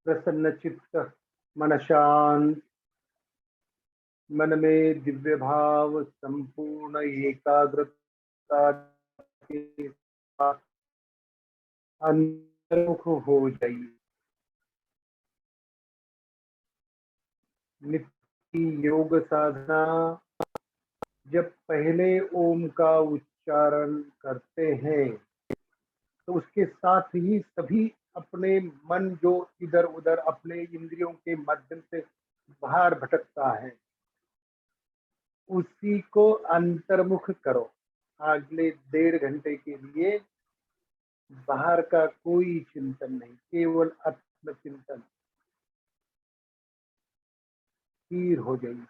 प्रसन्न चित्त, मन शांत, मन में दिव्य भाव, संपूर्ण एकाग्रता के साथ अंतर्मुख हो जाइए। नित्य योग साधना, जब पहले ओम का उच्चारण करते हैं तो उसके साथ ही सभी अपने मन जो इधर उधर अपने इंद्रियों के माध्यम से बाहर भटकता है, उसी को अंतर्मुख करो। अगले 1.5 घंटे के लिए बाहर का कोई चिंतन नहीं, केवल आत्मचिंतन। स्थिर हो जाइए।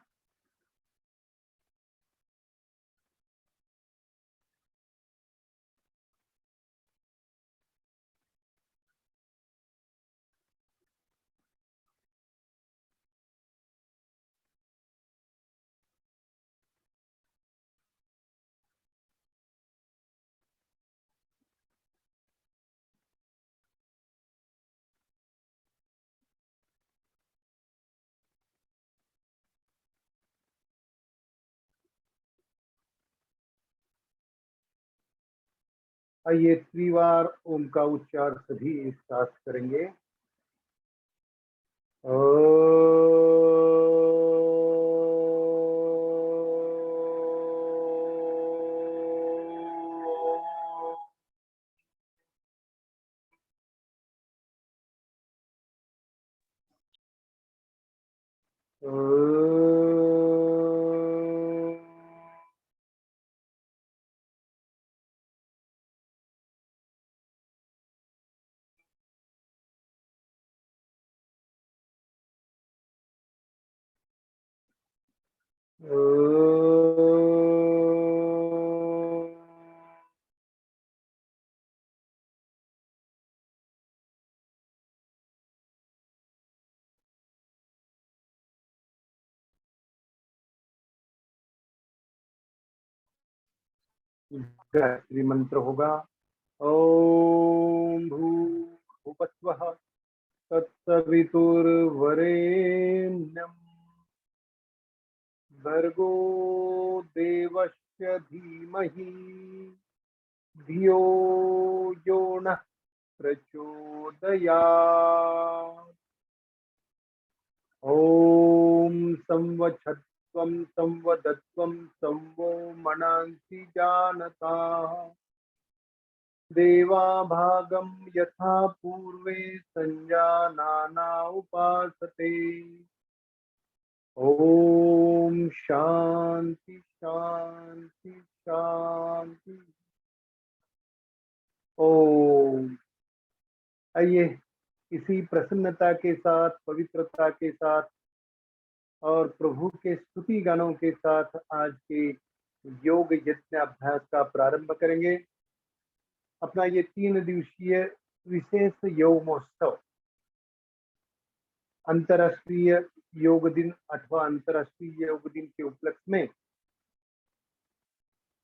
आइए त्रिवार ओम का उच्चार सभी एक साथ करेंगे। गायत्री मंत्र होगा। ओम भूर्भुवस्वः तत्सवितुर्वरेण्यं भर्गो देवस्य धीमहि धियो यो नः प्रचोदयात्। ओम संवत्सत्वं संवदत्वं संवो मनांसि जानता देवा भागं यथा पूर्वे संजानाना उपासते। ओम शांति शांति शांति। ओम। आइए इसी प्रसन्नता के साथ, पवित्रता के साथ और प्रभु के स्तुति गानों के साथ आज के योग यज्ञ अभ्यास का प्रारंभ करेंगे। अपना ये 3 दिवसीय विशेष योग महोत्सव, अंतर्राष्ट्रीय योग दिन अथवा अंतर्राष्ट्रीय योग दिन के उपलक्ष्य में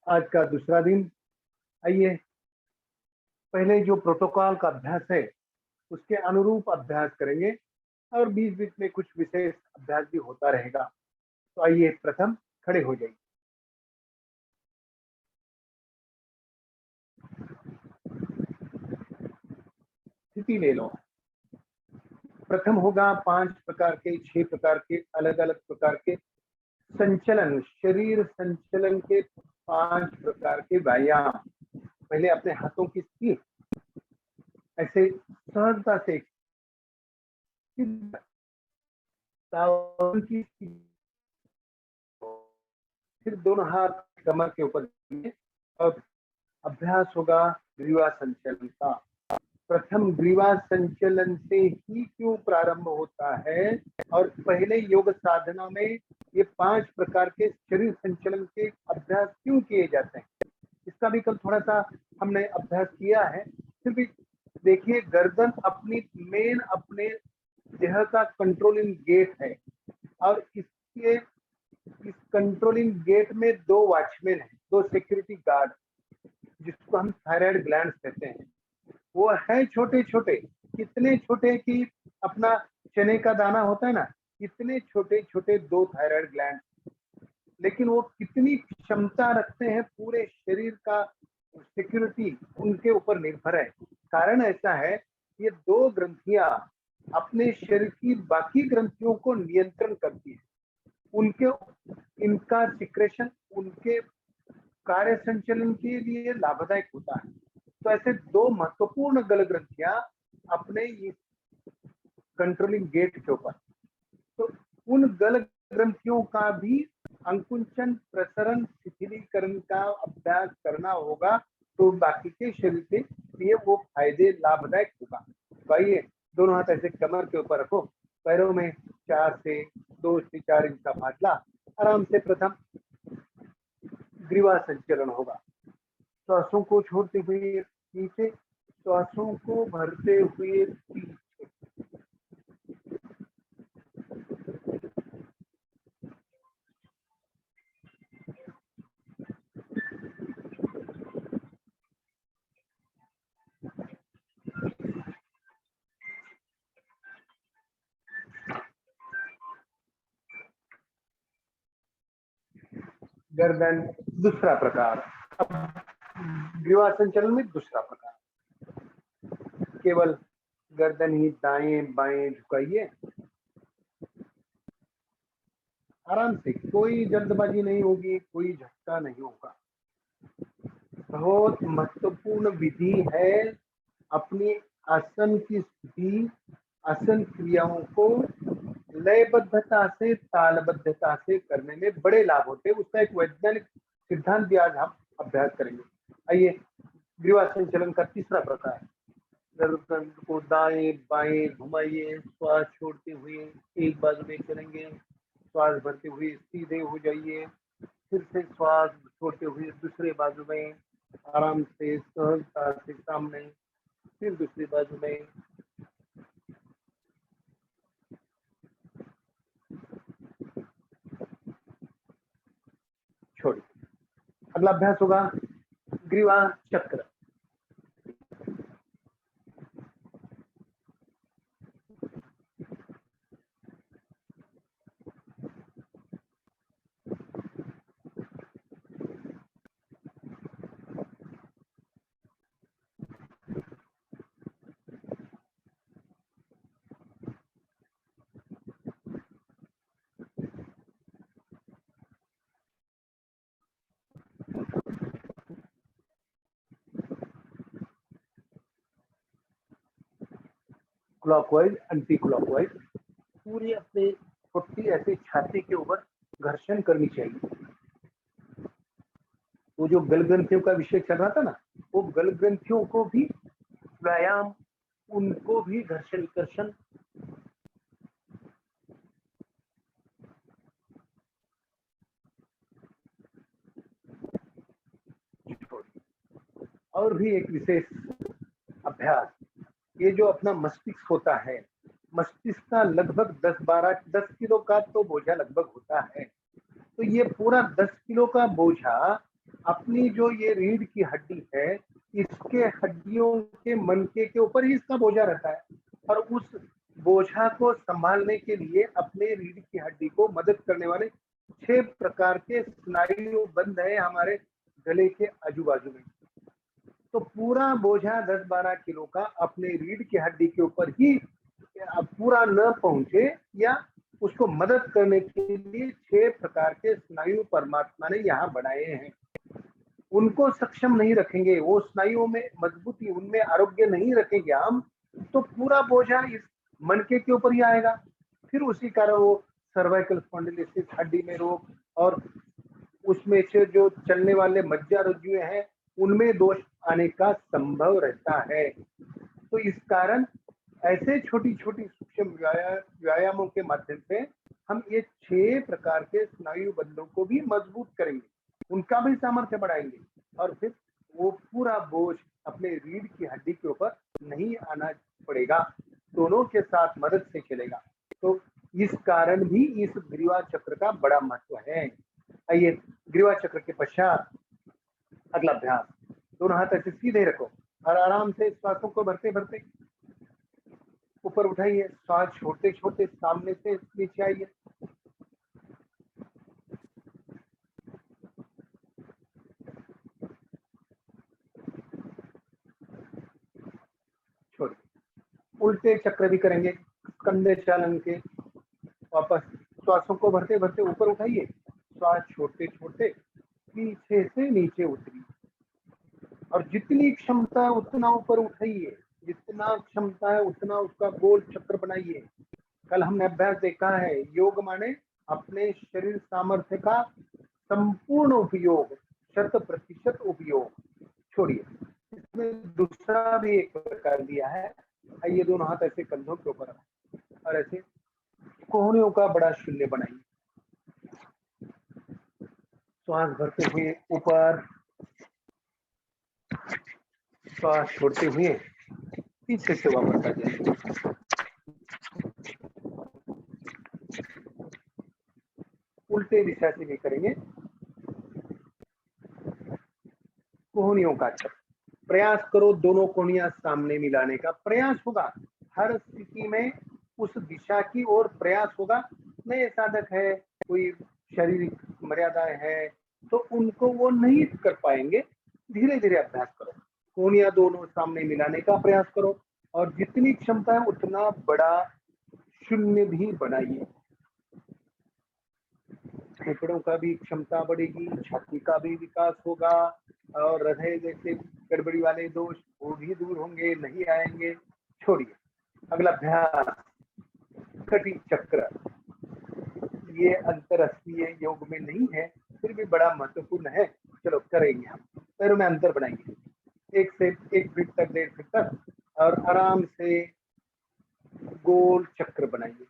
आज का दूसरा दिन। आइए पहले जो प्रोटोकॉल का अभ्यास है उसके अनुरूप अभ्यास करेंगे और बीच बीच में कुछ विशेष अभ्यास भी होता रहेगा। तो आइए प्रथम खड़े हो जाइए। स्थिति ले लो। प्रथम होगा 5 प्रकार के 6 प्रकार के अलग अलग प्रकार के संचलन, शरीर संचलन के 5 प्रकार के व्यायाम। पहले अपने हाथों की स्थिति ऐसे सहजता से फिर दोनों हाथ कमर के ऊपर और अभ्यास होगा ग्रीवा संचलन का। प्रथम ग्रीवा संचलन से ही क्यों प्रारंभ होता है और पहले योग साधना में ये 5 प्रकार के शरीर संचलन के अभ्यास क्यों किए जाते हैं, इसका भी कल थोड़ा सा हमने अभ्यास किया है। फिर भी देखिए, गर्दन अपनी मेन अपने देह का कंट्रोलिंग गेट है और इसके इस कंट्रोलिंग गेट में 2 वॉचमैन हैं, 2 सिक्योरिटी गार्ड, जिसको हम थायराइड ग्लैंड्स कहते हैं। वो है छोटे छोटे, कितने छोटे कि अपना चने का दाना होता है ना, इतने छोटे छोटे 2 थायराइड ग्लैंड, लेकिन वो कितनी क्षमता रखते हैं पूरे शरीर का सिक्योरिटी उनके ऊपर निर्भर है। कारण ऐसा है, ये 2 ग्रंथियां अपने शरीर की बाकी ग्रंथियों को नियंत्रण करती है। उनके इनका सिक्रेशन उनके कार्य संचालन के लिए लाभदायक होता है। तो ऐसे 2 महत्वपूर्ण गल ग्रंथियां अपने इस कंट्रोलिंग गेट के ऊपर, तो उन गल ग्रंथियों का भी अंकुंचन, प्रसरण, शिथिलीकरण का अभ्यास करना होगा, तो बाकी के शरीर के लिए वो फायदे लाभदायक होगा। तो आइए, दोनों हाथ ऐसे कमर के ऊपर रखो, पैरों में 2 से 4 इंच का फासला, आराम से प्रथम ग्रीवा संचलन होगा। श्वासों को छोड़ते हुए नीचे, श्वासों को भरते हुए पीछे। गर्दन दूसरा प्रकार। अब ग्रीवा संचलन में दूसरा प्रकार, केवल गर्दन ही दाएं बाएं झुकाइए, आराम से, कोई जल्दबाजी नहीं होगी, कोई झटका नहीं होगा। बहुत महत्वपूर्ण विधि है। अपनी आसन की स्थिति, आसन क्रियाओं को लयबद्धता से, तालबद्धता से करने में बड़े लाभ होते हैं। उसका एक वैज्ञानिक सिद्धांत भी आज हम अभ्यास करेंगे। आइए, ग्रीवा संचलन का तीसरा प्रकार, गर्दन को दाएं बाएं घुमाइए, श्वास छोड़ते हुए एक बाजू में चलेंगे, श्वास भरते हुए सीधे हो जाइए, फिर से श्वास छोड़ते हुए दूसरे बाजू में आराम से सहजता से सामने, फिर दूसरी बाजू में। छोड़िए। अगला अभ्यास होगा ग्रीवा चक्र। क्लॉकवाइज, एंटी क्लॉकवाइज, पूरी अपने फुट्टी ऐसे छाती के ऊपर घर्षण करनी चाहिए। वो जो गल ग्रंथियों का विषय चल रहा था ना, वो गल ग्रंथियों को भी व्यायाम, उनको भी घर्षण कर्षण। और भी एक विशेष अभ्यास, ये जो अपना मस्तिष्क होता है, मस्तिष्क का लगभग 10 किलो का तो बोझा लगभग होता है। तो ये पूरा 10 किलो का बोझा अपनी जो ये रीढ़ की हड्डी है, इसके हड्डियों के मनके के ऊपर ही इसका बोझा रहता है। और उस बोझा को संभालने के लिए अपने रीढ़ की हड्डी को मदद करने वाले 6 प्रकार के स्नायु बंध है हमारे गले के आजू बाजू में। तो पूरा बोझा 10-12 किलो का अपने रीढ़ की हड्डी के ऊपर ही पूरा न पहुंचे, या उसको मदद करने के लिए 6 प्रकार के स्नायु परमात्मा ने यहाँ बनाए हैं। उनको सक्षम नहीं रखेंगे, वो स्नायुओं में मजबूती, उनमें आरोग्य नहीं रखेंगे हम, तो पूरा बोझा इस मनके के ऊपर ही आएगा। फिर उसी कारण वो सर्वाइकल स्पॉन्डिलोसिस, हड्डी में रोग, और उसमें से जो चलने वाले मज्जा रज्जुएं हैं, उनमें दोष आने का संभव रहता है। तो इस कारण ऐसे छोटी छोटी सूक्ष्म व्यायामों के माध्यम से हम ये 6 प्रकार के स्नायु बंधों को भी मजबूत करेंगे, उनका भी सामर्थ्य बढ़ाएंगे, और फिर वो पूरा बोझ अपने रीढ़ की हड्डी के ऊपर नहीं आना पड़ेगा, दोनों के साथ मदद से चलेगा। तो इस कारण भी इस ग्रीवा चक्र का बड़ा महत्व है। आइए, ग्रीवा चक्र के पश्चात अगला अभ्यास, दोनों हाथ ऐसे सीधे रखो और आराम से श्वासों को भरते भरते ऊपर उठाइए, श्वास छोड़ते छोड़ते सामने से नीचे आइए। छोड़िए। उल्टे चक्र भी करेंगे कंधे चालन के। वापस श्वासों को भरते भरते ऊपर उठाइए, श्वास छोड़ते छोड़ते पीछे से नीचे उतरिए और जितनी क्षमता है उतना ऊपर उठाइए, जितना क्षमता है उतना उसका गोल चक्र बनाइए। कल हमने अभ्यास देखा है, योग माने अपने शरीर सामर्थ्य का संपूर्ण उपयोग, 100% उपयोग। छोड़िए। इसमें दूसरा भी एक प्रकार दिया है। आइए दोनों हाथ ऐसे कंधों के ऊपर और ऐसे कोहनियों का बड़ा शून्य बनाइए। श्वास भरते हुए ऊपर, श्वास छोड़ते हुए पीछे से वापस आ जाइए। उल्टे दिशा से भी करेंगे। कोहनियों का चक्र। प्रयास करो दोनों कोहनियां सामने मिलाने का प्रयास होगा। हर स्थिति में उस दिशा की ओर प्रयास होगा। नए साधक है, कोई शारीरिक मर्यादाएं है, तो उनको वो नहीं कर पाएंगे। धीरे धीरे अभ्यास करो, कोहनियां दोनों सामने मिलाने का प्रयास करो और जितनी क्षमता है उतना बड़ा शून्य भी बनाइए। फेफड़ों का भी क्षमता बढ़ेगी, छाती का भी विकास होगा और हृदय जैसे गड़बड़ी वाले दोष वो भी दूर होंगे, नहीं आएंगे। छोड़िए। अगला अभ्यास कटी चक्र। ये अंतरराष्ट्रीय योग में नहीं है, फिर भी बड़ा महत्वपूर्ण है। चलो करेंगे हम। पैरों में अंतर बनाएंगे, 1 से 1 फीट तक, 1.5 फीट तक, और आराम से गोल चक्र बनाइए।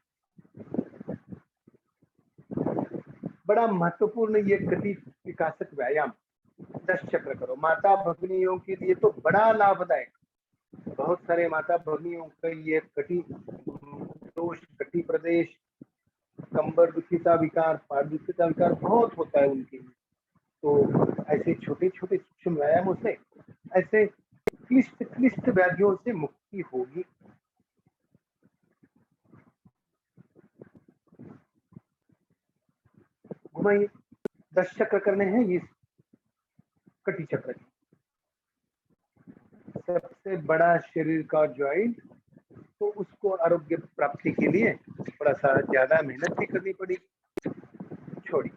बड़ा महत्वपूर्ण ये गति विकासक व्यायाम। 10 चक्र करो। माता भगिनियों के लिए तो बड़ा लाभदायक। बहुत सारे माता भगिनियों का ये कटी दोष, कटी प्रदेश, कंबर दुखी का विकार, पाद दुखी का विकार बहुत होता है उनके लिए। तो ऐसे छोटे छोटे सूक्ष्म व्यायामों से ऐसे क्लिष्ट क्लिष्ट व्याधियों से मुक्ति होगी। घुमाइए। 10 चक्र करने हैं ये कटी चक्र की। सबसे बड़ा शरीर का ज्वाइंट, तो उसको आरोग्य प्राप्ति के लिए थोड़ा सा ज्यादा मेहनत भी करनी पड़ेगी। छोड़िए।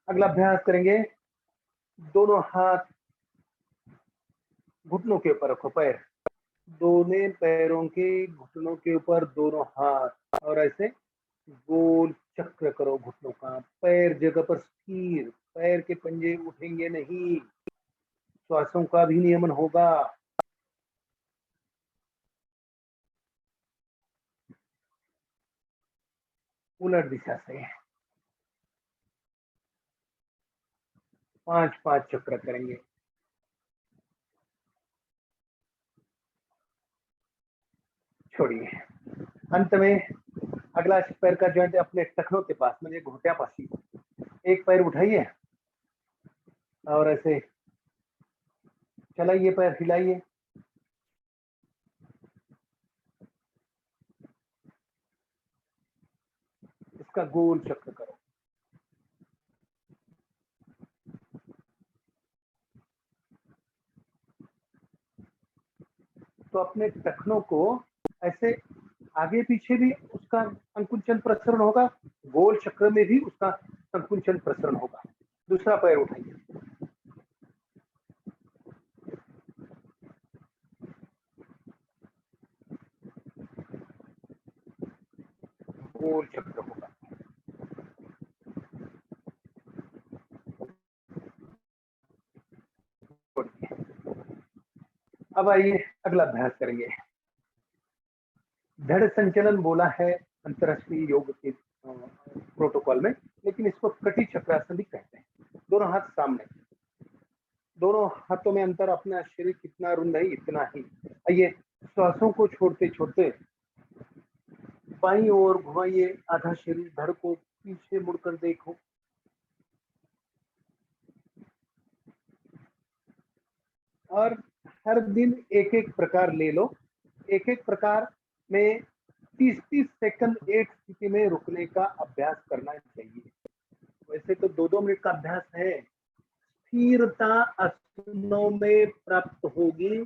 अगला अभ्यास करेंगे, दोनों हाथ घुटनों के ऊपर रखो, पैर दोनों पैरों के घुटनों के ऊपर दोनों हाथ, और ऐसे गोल चक्र करो घुटनों का। पैर जगह पर स्थिर, पैर के पंजे उठेंगे नहीं। श्वासों का भी नियमन होगा। उलट दिशा से 5-5 चक्र करेंगे। छोड़िए। अंत में अगला पैर का जॉइंट अपने टखनों के पास, मतलब घुटया पासी। एक पैर उठाइए और ऐसे चलाइए, पैर हिलाइए। इसका गोल चक्र करो। तो अपने टखनों को ऐसे आगे पीछे भी उसका संकुचन प्रसरण होगा, गोल चक्र में भी उसका संकुचन प्रसरण होगा। दूसरा पैर उठाइए। गोल चक्र होगा। अब आइए अगला अभ्यास करेंगे। धड़ संचलन बोला है अंतरराष्ट्रीय योग के प्रोटोकॉल में, लेकिन इसको कटी चक्रासन भी कहते हैं। दोनों हाथ सामने, दोनों हाथों में अंतर, अपना शरीर कितना रुंद है इतना ही। आइए श्वासों को छोड़ते छोड़ते बाईं ओर घुमाइए आधा शरीर, धड़ को पीछे मुड़कर देखो। और हर दिन एक एक प्रकार ले लो, एक एक प्रकार में 30-30 सेकंड एक स्थिति में रुकने का अभ्यास करना चाहिए। वैसे तो 2-2 मिनट का अभ्यास है। स्थिरता आसनों में प्राप्त होगी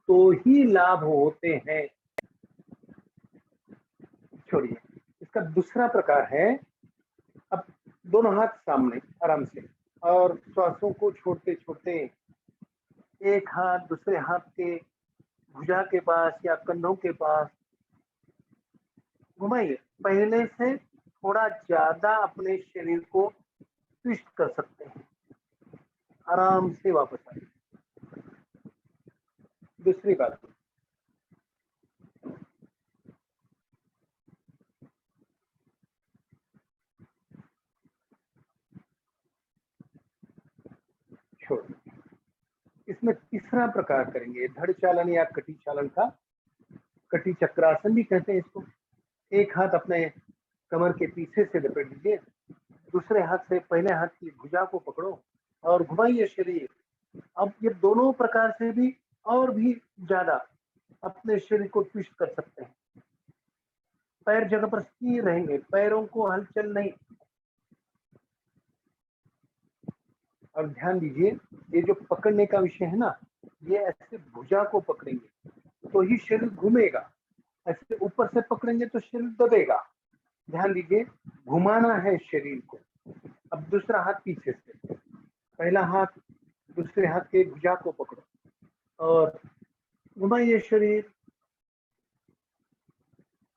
तो ही लाभ होते हैं। छोड़िए, इसका दूसरा प्रकार है, अब दोनों हाथ सामने आराम से और श्वासों को छोड़ते छोड़ते एक हाथ दूसरे हाथ के भुजा के पास या कंधों के पास घुमाइए। पहले से थोड़ा ज्यादा अपने शरीर को ट्विस्ट कर सकते हैं। आराम से वापस आइए। दूसरी बात, छोड़। इसमें तीसरा प्रकार करेंगे धड़ चालन या कटी चालन का। कटी चक्रासन भी कहते हैं इसको। एक हाथ अपने कमर के पीछे से लपेट लीजिए, दूसरे हाथ से पहले हाथ की भुजा को पकड़ो और घुमाइए शरीर। अब ये दोनों प्रकार से भी और भी ज्यादा अपने शरीर को ट्विस्ट कर सकते हैं। पैर जगह पर स्थिर रहेंगे, पैरों को हलचल नहीं। और ध्यान दीजिए, ये जो पकड़ने का विषय है ना, ये ऐसे भुजा को पकड़ेंगे तो ही शरीर घूमेगा, ऐसे ऊपर से पकड़ेंगे तो शरीर दबेगा। ध्यान दीजिए, घुमाना है शरीर को। अब दूसरा हाथ पीछे से, पहला हाथ दूसरे हाथ के भुजा को पकड़ो और घुमाइए शरीर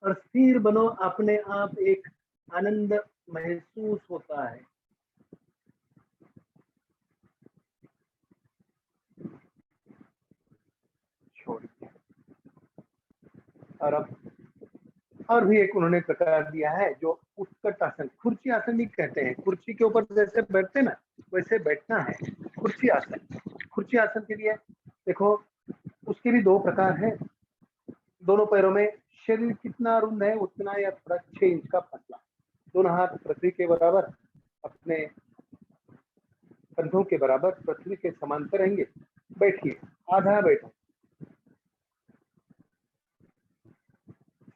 और स्थिर बनो। अपने आप एक आनंद महसूस होता है। छोड़िए। और अब और भी एक उन्होंने प्रकार दिया है जो उत्कट आसन, कुर्सी आसन भी कहते हैं। कुर्सी के ऊपर जैसे बैठते ना वैसे बैठना है, कुर्सी आसन। कुर्सी आसन के लिए देखो, उसके भी दो प्रकार हैं। दोनों पैरों में शरीर कितना रुंद है उतना या थोड़ा 6 इंच का फसला, दोनों हाथ पृथ्वी के बराबर, अपने कंधों के बराबर पृथ्वी के समांतर रहेंगे। बैठिए, आधा बैठो,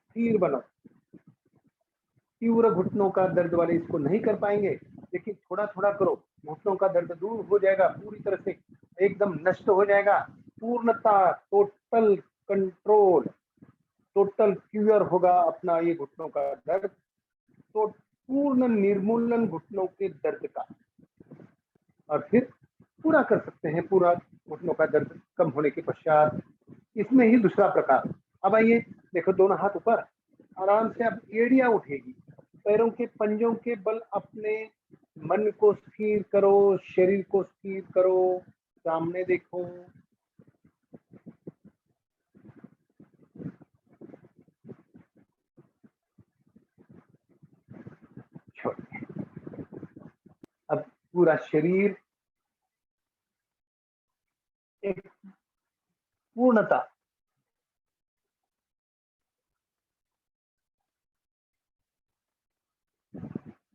स्थिर बनो। तीव्र घुटनों का दर्द वाले इसको नहीं कर पाएंगे, लेकिन थोड़ा थोड़ा करो, घुटनों का दर्द दूर हो जाएगा, पूरी तरह से एकदम नष्ट हो जाएगा। पूर्णता, टोटल कंट्रोल, टोटल क्यूर होगा अपना ये घुटनों का दर्द। तो पूर्ण निर्मूलन घुटनों के दर्द का, और फिर पूरा कर सकते हैं पूरा घुटनों का दर्द कम होने के पश्चात। इसमें ही दूसरा प्रकार। अब आइए, देखो दोनों हाथ ऊपर, आराम से अब एड़ियां उठेगी, पैरों के पंजों के बल अपने मन को स्थिर करो, शरीर को स्थिर करो, सामने देखो। छोड़िए। अब पूरा शरीर एक पूर्णता,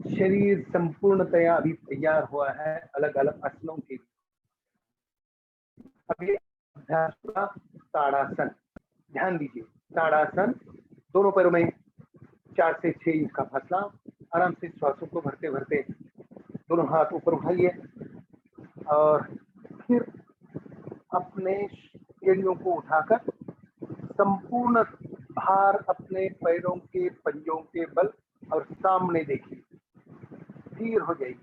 शरीर संपूर्णतया अभी तैयार हुआ है अलग अलग आसनों के लिए। अभी अभ्यास हुआ ताड़ासन। ध्यान दीजिए, ताड़ासन, दोनों पैरों में 4 से 6 इंच का फासला, आराम से श्वासों को भरते भरते दोनों हाथ ऊपर उठाइए और फिर अपने एड़ियों को उठाकर संपूर्ण भार अपने पैरों के पंजों के बल और सामने देखिए, स्थिर हो जाइए।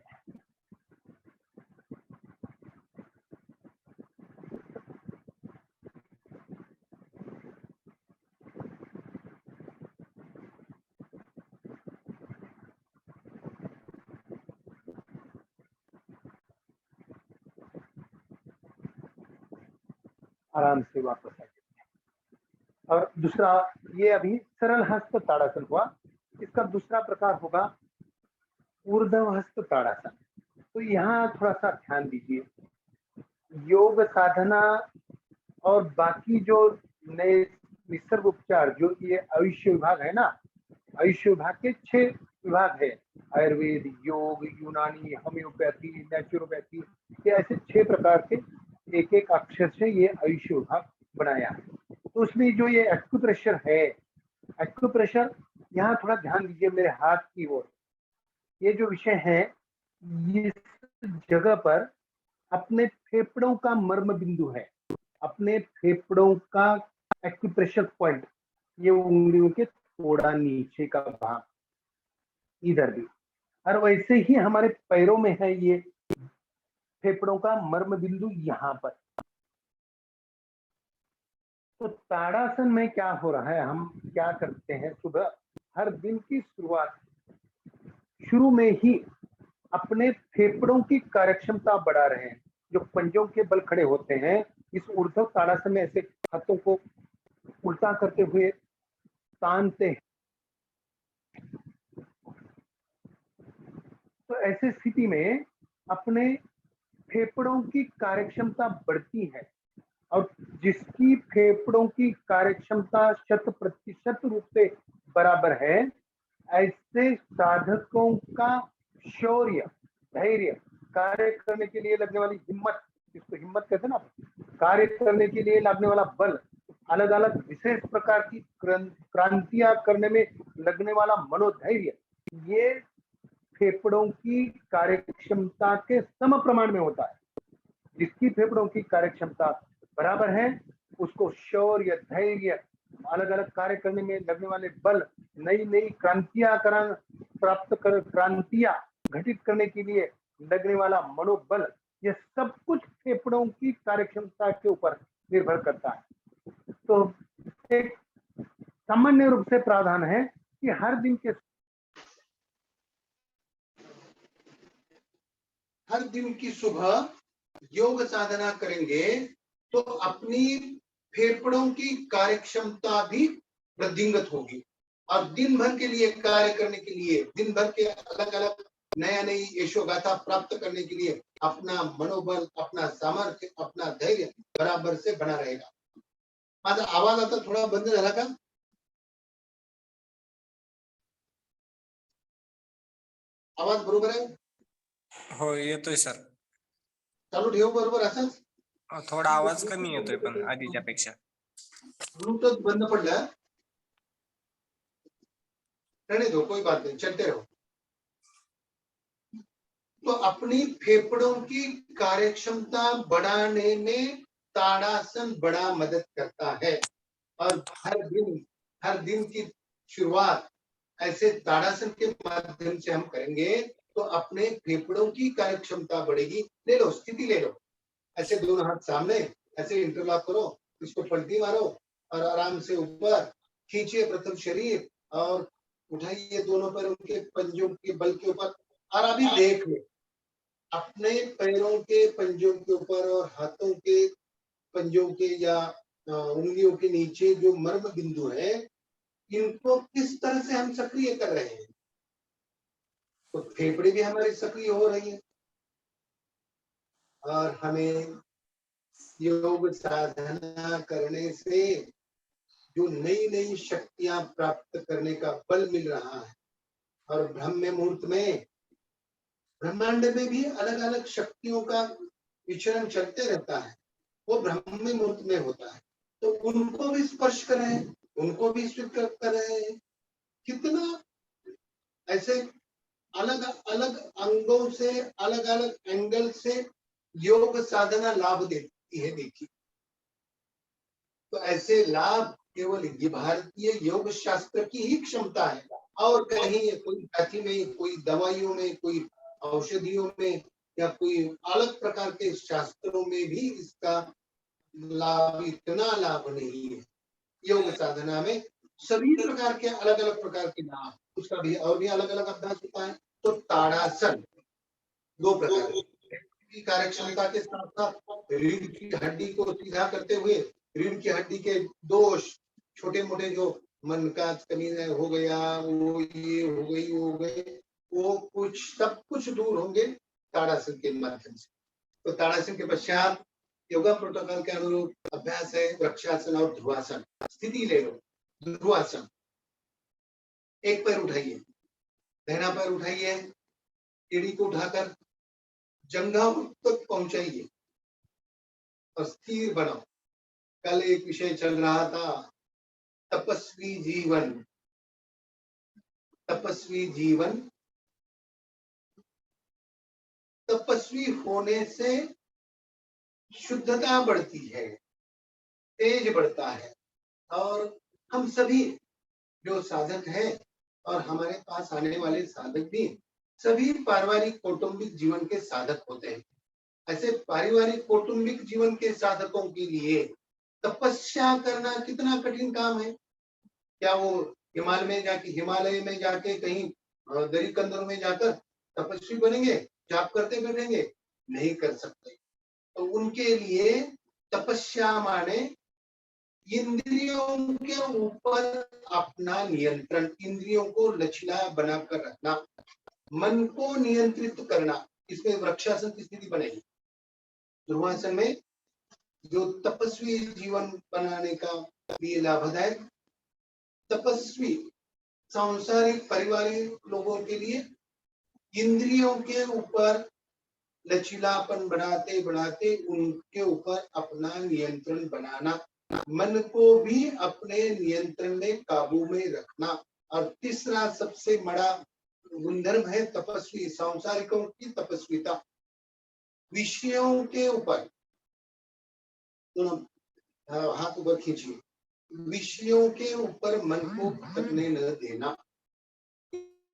आराम से वापस आ जाइए। और दूसरा, ये अभी सरल हस्त ताड़ासन हुआ। इसका दूसरा प्रकार होगा ऊर्ध्व हस्त ताड़ासन। तो यहाँ थोड़ा सा ध्यान दीजिए, योग साधना और बाकी जो नए निसर्ग उपचार, जो ये आयुष्य विभाग है ना, आयुष्य विभाग के 6 विभाग है, आयुर्वेद, योग, यूनानी, होम्योपैथी, नेचुरोपैथी, ये ऐसे 6 प्रकार के एक एक अक्षर से ये आयुष्य विभाग बनाया है। तो उसमें जो ये अक्युप्रेशर है, एक्यूप्रेशर, यहाँ थोड़ा ध्यान दीजिए मेरे हाथ की ओर। ये जो विषय है, इस जगह पर अपने फेफड़ों का मर्म बिंदु है, अपने फेफड़ों का एक्यूप्रेशर पॉइंट, ये उंगलियों के थोड़ा नीचे का भाग, इधर भी। और वैसे ही हमारे पैरों में है ये फेफड़ों का मर्म बिंदु यहाँ पर। तो ताड़ासन में क्या हो रहा है, हम क्या करते हैं, सुबह हर दिन की शुरुआत शुरू में ही अपने फेफड़ों की कार्यक्षमता बढ़ा रहे हैं। जो पंजों के बल खड़े होते हैं, इस ऊर्ध्व ताड़ासन में ऐसे हाथों को उल्टा करते हुए तानते हैं। तो ऐसे स्थिति में अपने फेफड़ों की कार्यक्षमता बढ़ती है, और जिसकी फेफड़ों की कार्यक्षमता 100% रूप से बराबर है, ऐसे साधकों का शौर्य, धैर्य, कार्य करने के लिए लगने वाली हिम्मत, जिसको हिम्मत कहते हैं ना, कार्य करने के लिए लगने वाला बल, अलग अलग विशेष प्रकार की क्रांतियां करने में लगने वाला मनोधैर्य, ये फेफड़ों की कार्यक्षमता के सम प्रमाण में होता है। जिसकी फेफड़ों की कार्यक्षमता बराबर है, उसको शौर्य, धैर्य, अलग अलग कार्य करने में लगने वाले बल, नई नई क्रांतियां क्रांतियां घटित करने के लिए लगने वाला मनोबल, ये सब कुछ फेफड़ों की कार्यक्षमता के ऊपर निर्भर करता है। तो एक सामान्य रूप से प्रावधान है कि हर दिन की सुबह योग साधना करेंगे तो अपनी फेफड़ों की कार्यक्षमता भी वृद्धिंगत होगी, और दिन भर के लिए कार्य करने के लिए, दिन भर के अलग अलग नया नई यशोगाथा प्राप्त करने के लिए अपना मनोबल, अपना सामर्थ्य, अपना धैर्य बराबर से बना रहेगा। माझा आवाज आता थोड़ा बंद झाला का? आवाज बरोबर आहे? हो, येतोय सर. चालू ठेव बरोबर असंच. थोडा आवाज कमी येतोय पण आधीच्या पेक्षा. ब्लूटूथ बंद पडला, रहने दो, कोई बात नहीं, चलते रहो। तो अपनी फेफड़ों की कार्यक्षमता बढ़ाने में ताड़ासन बड़ा मदद करता है, और हर दिन की शुरुआत ऐसे ताड़ासन के माध्यम से हम करेंगे तो अपने फेफड़ों की कार्यक्षमता बढ़ेगी। ले लो, स्थिति ले लो, ऐसे दोनों हाथ सामने, ऐसे इंटरलॉक करो, इसको पलटी मारो और आराम से ऊपर खींचिए प्रथम शरीर, और उठाइए दोनों पैरों के पंजों के बल के ऊपर, और अभी देख लो अपने पैरों के पंजों के ऊपर और हाथों के पंजों के या उंगलियों के नीचे जो मर्म बिंदु है, इनको किस तरह से हम सक्रिय कर रहे हैं। तो फेफड़े भी हमारी सक्रिय हो रही है, और हमें योग साधना करने से जो नई नई शक्तियां प्राप्त करने का बल मिल रहा है, और ब्रह्म मुहूर्त में ब्रह्मांड में भी अलग अलग शक्तियों का विचरण चलते रहता है, वो ब्रह्म मुहूर्त में होता है। तो उनको भी स्पर्श कर रहे हैं, उनको भी स्वीकार कर रहे हैं। कितना ऐसे अलग अलग अंगों से, अलग अलग एंगल से योग साधना लाभ देती है। देखिए, तो ऐसे लाभ केवल ये भारतीय योग शास्त्र की ही क्षमता है, और कहीं कोई जाति में, कोई दवाइयों में, कोई औषधियों में, या कोई अलग प्रकार के शास्त्रों में भी इसका लाभ, इतना लाभ नहीं है। योग साधना में सभी प्रकार के अलग अलग प्रकार के लाभ, उसका भी और भी अलग अलग अभ्यास होता है। तो ताड़ासन दो प्रकार की कार्यक्षमता के साथ साथ रीढ़ की हड्डी को सीधा करते हुए रीढ़ की हड्डी के दोष, छोटे मोटे जो मन का कमी हो गया, वो ये हो गई, वो हो गए, वो कुछ सब कुछ दूर होंगे ताड़ासन के माध्यम से। तो ताड़ासन के पश्चात योगा प्रोटोकॉल के अनुरूप अभ्यास है वृक्षासन और ध्रुवासन। स्थिति ले लो, ध्रुवासन, एक पैर उठाइए, दाहिना पैर उठाइए, एड़ी को उठाकर जंघा तक पहुंचाइए और स्थिर बनाओ। कल एक विषय चल रहा था, तपस्वी जीवन, तपस्वी जीवन, तपस्वी होने से शुद्धता बढ़ती है, तेज बढ़ता है। और हम सभी जो साधक हैं और हमारे पास आने वाले साधक भी सभी पारिवारिक कौटुंबिक जीवन के साधक होते हैं। ऐसे पारिवारिक कौटुंबिक जीवन के साधकों के लिए तपस्या करना कितना कठिन काम है। क्या वो हिमालय में जाके कहीं दरी कंदरों में जाकर तपस्वी बनेंगे, जाप करते बैठेंगे? नहीं कर सकते। तो उनके लिए तपस्या माने इंद्रियों के ऊपर अपना नियंत्रण, इंद्रियों को लचीला बनाकर रखना, मन को नियंत्रित करना। इसमें वृक्षासन की स्थिति बनेगी। ध्रुवासन में जो तपस्वी जीवन बनाने का लिए लाभदायक, तपस्वी सांसारिक पारिवारिक लोगों के लिए इंद्रियों के ऊपर लचीलापन बढ़ाते बढ़ाते उनके ऊपर अपना नियंत्रण बनाना, मन को भी अपने नियंत्रण में काबू में रखना। और तीसरा सबसे बड़ा गुणधर्म है तपस्वी सांसारिकों की तपस्विता, विषयों के ऊपर। दोनों हाथ ऊपर खींचिए। विषयों के ऊपर मन को भटकने न देना।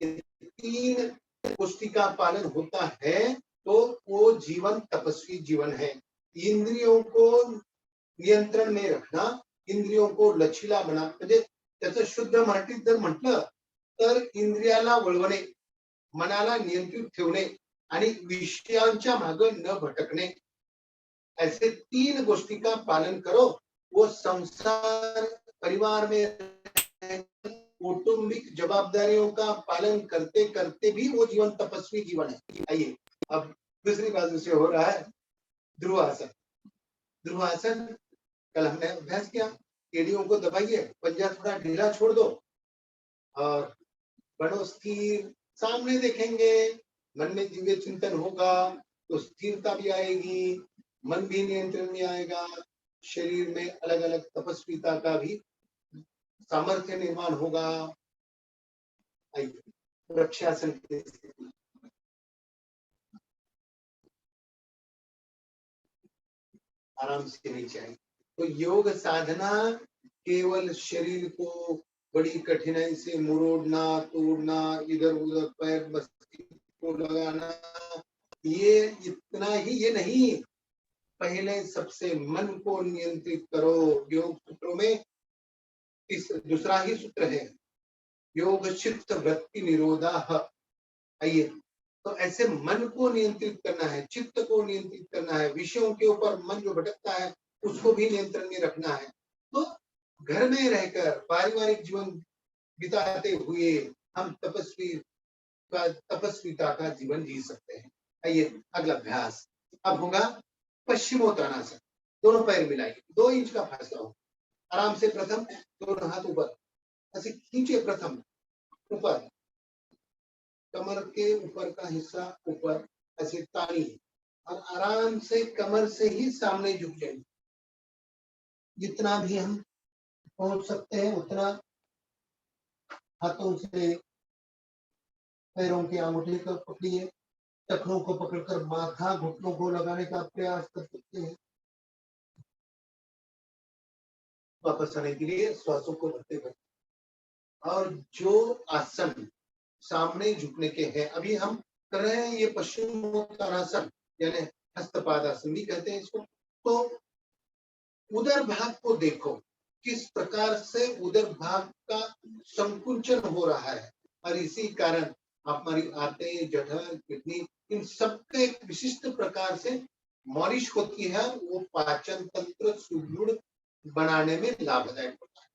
तीन पुष्टि का पालन होता है तो वो जीवन तपस्वी जीवन है। इंद्रियों को नियंत्रण में रखना, इंद्रियों को लचीला बना, म्हणजे त्याचं शुद्ध मराठीत जर म्हटलं तर इंद्रियाला वळवणे, मनाला नियंत्रित ठेवणे आणि विषयांच्या मागे न भटकणे, ऐसे तीन गोष्टी का पालन करो। वो संसार परिवार में कौटुंबिक जवाबदारियों का पालन करते करते भी वो जीवन तपस्वी जीवन है। आइए अब दूसरी बाजू से हो रहा है ध्रुवासन। ध्रुवासन कल हमने अभ्यास किया। एड़ियों को दबाइए, पंजा थोड़ा ढीला छोड़ दो और बनो स्थिर। सामने देखेंगे, मन में दिव्य चिंतन होगा तो स्थिरता भी आएगी, मन भी नियंत्रण में आएगा, शरीर में अलग अलग तपस्विता का भी सामर्थ्य निर्माण होगा। वृक्षासन की स्थिति, आराम से नीचे आए। तो योग साधना केवल शरीर को बड़ी कठिनाई से मुड़ना तोड़ना, इधर उधर पैर बस्ती को लगाना, ये इतना ही ये नहीं। पहले सबसे मन को नियंत्रित करो। योग सूत्रों में इस दूसरा ही सूत्र है, योग चित्त वृत्ति निरोधा। आइए, तो ऐसे मन को नियंत्रित करना है, चित्त को नियंत्रित करना है, विषयों के ऊपर मन जो भटकता है उसको भी नियंत्रण में रखना है। तो घर में रहकर पारिवारिक जीवन बिताते हुए हम तपस्विता का जीवन जी सकते हैं। आइए अगला अभ्यास अब होगा पश्चिमोत्तानासन। दोनों पैर मिलाइए, 2 इंच का फासला हो। आराम से प्रथम दोनों हाथ ऊपर ऐसे खींचे, प्रथम ऊपर, कमर के ऊपर का हिस्सा ऊपर ऐसे तानिए और आराम से कमर से ही सामने झुक जाइए। जितना भी हम पहुंच सकते हैं उतना हाथों से पैरों के अंगूठे को पकड़िए, टखनों को पकड़कर माथा घुटनों को लगाने का प्रयास कर सकते हैं। वापस आने के लिए श्वासों को भरते भरते। और जो आसन सामने झुकने के हैं, अभी हम कर रहे हैं ये पश्चिमोत्तानासन यानी हस्तपादासन भी कहते हैं इसको। तो उदर भाग को देखो किस प्रकार से उदर भाग का संकुचन हो रहा है, और इसी कारण हमारी आंतें, जठर, किडनी, इन सबके एक विशिष्ट प्रकार से मालिश होती है। वो पाचन तंत्र सुदृढ़ बनाने में लाभदायक होता है।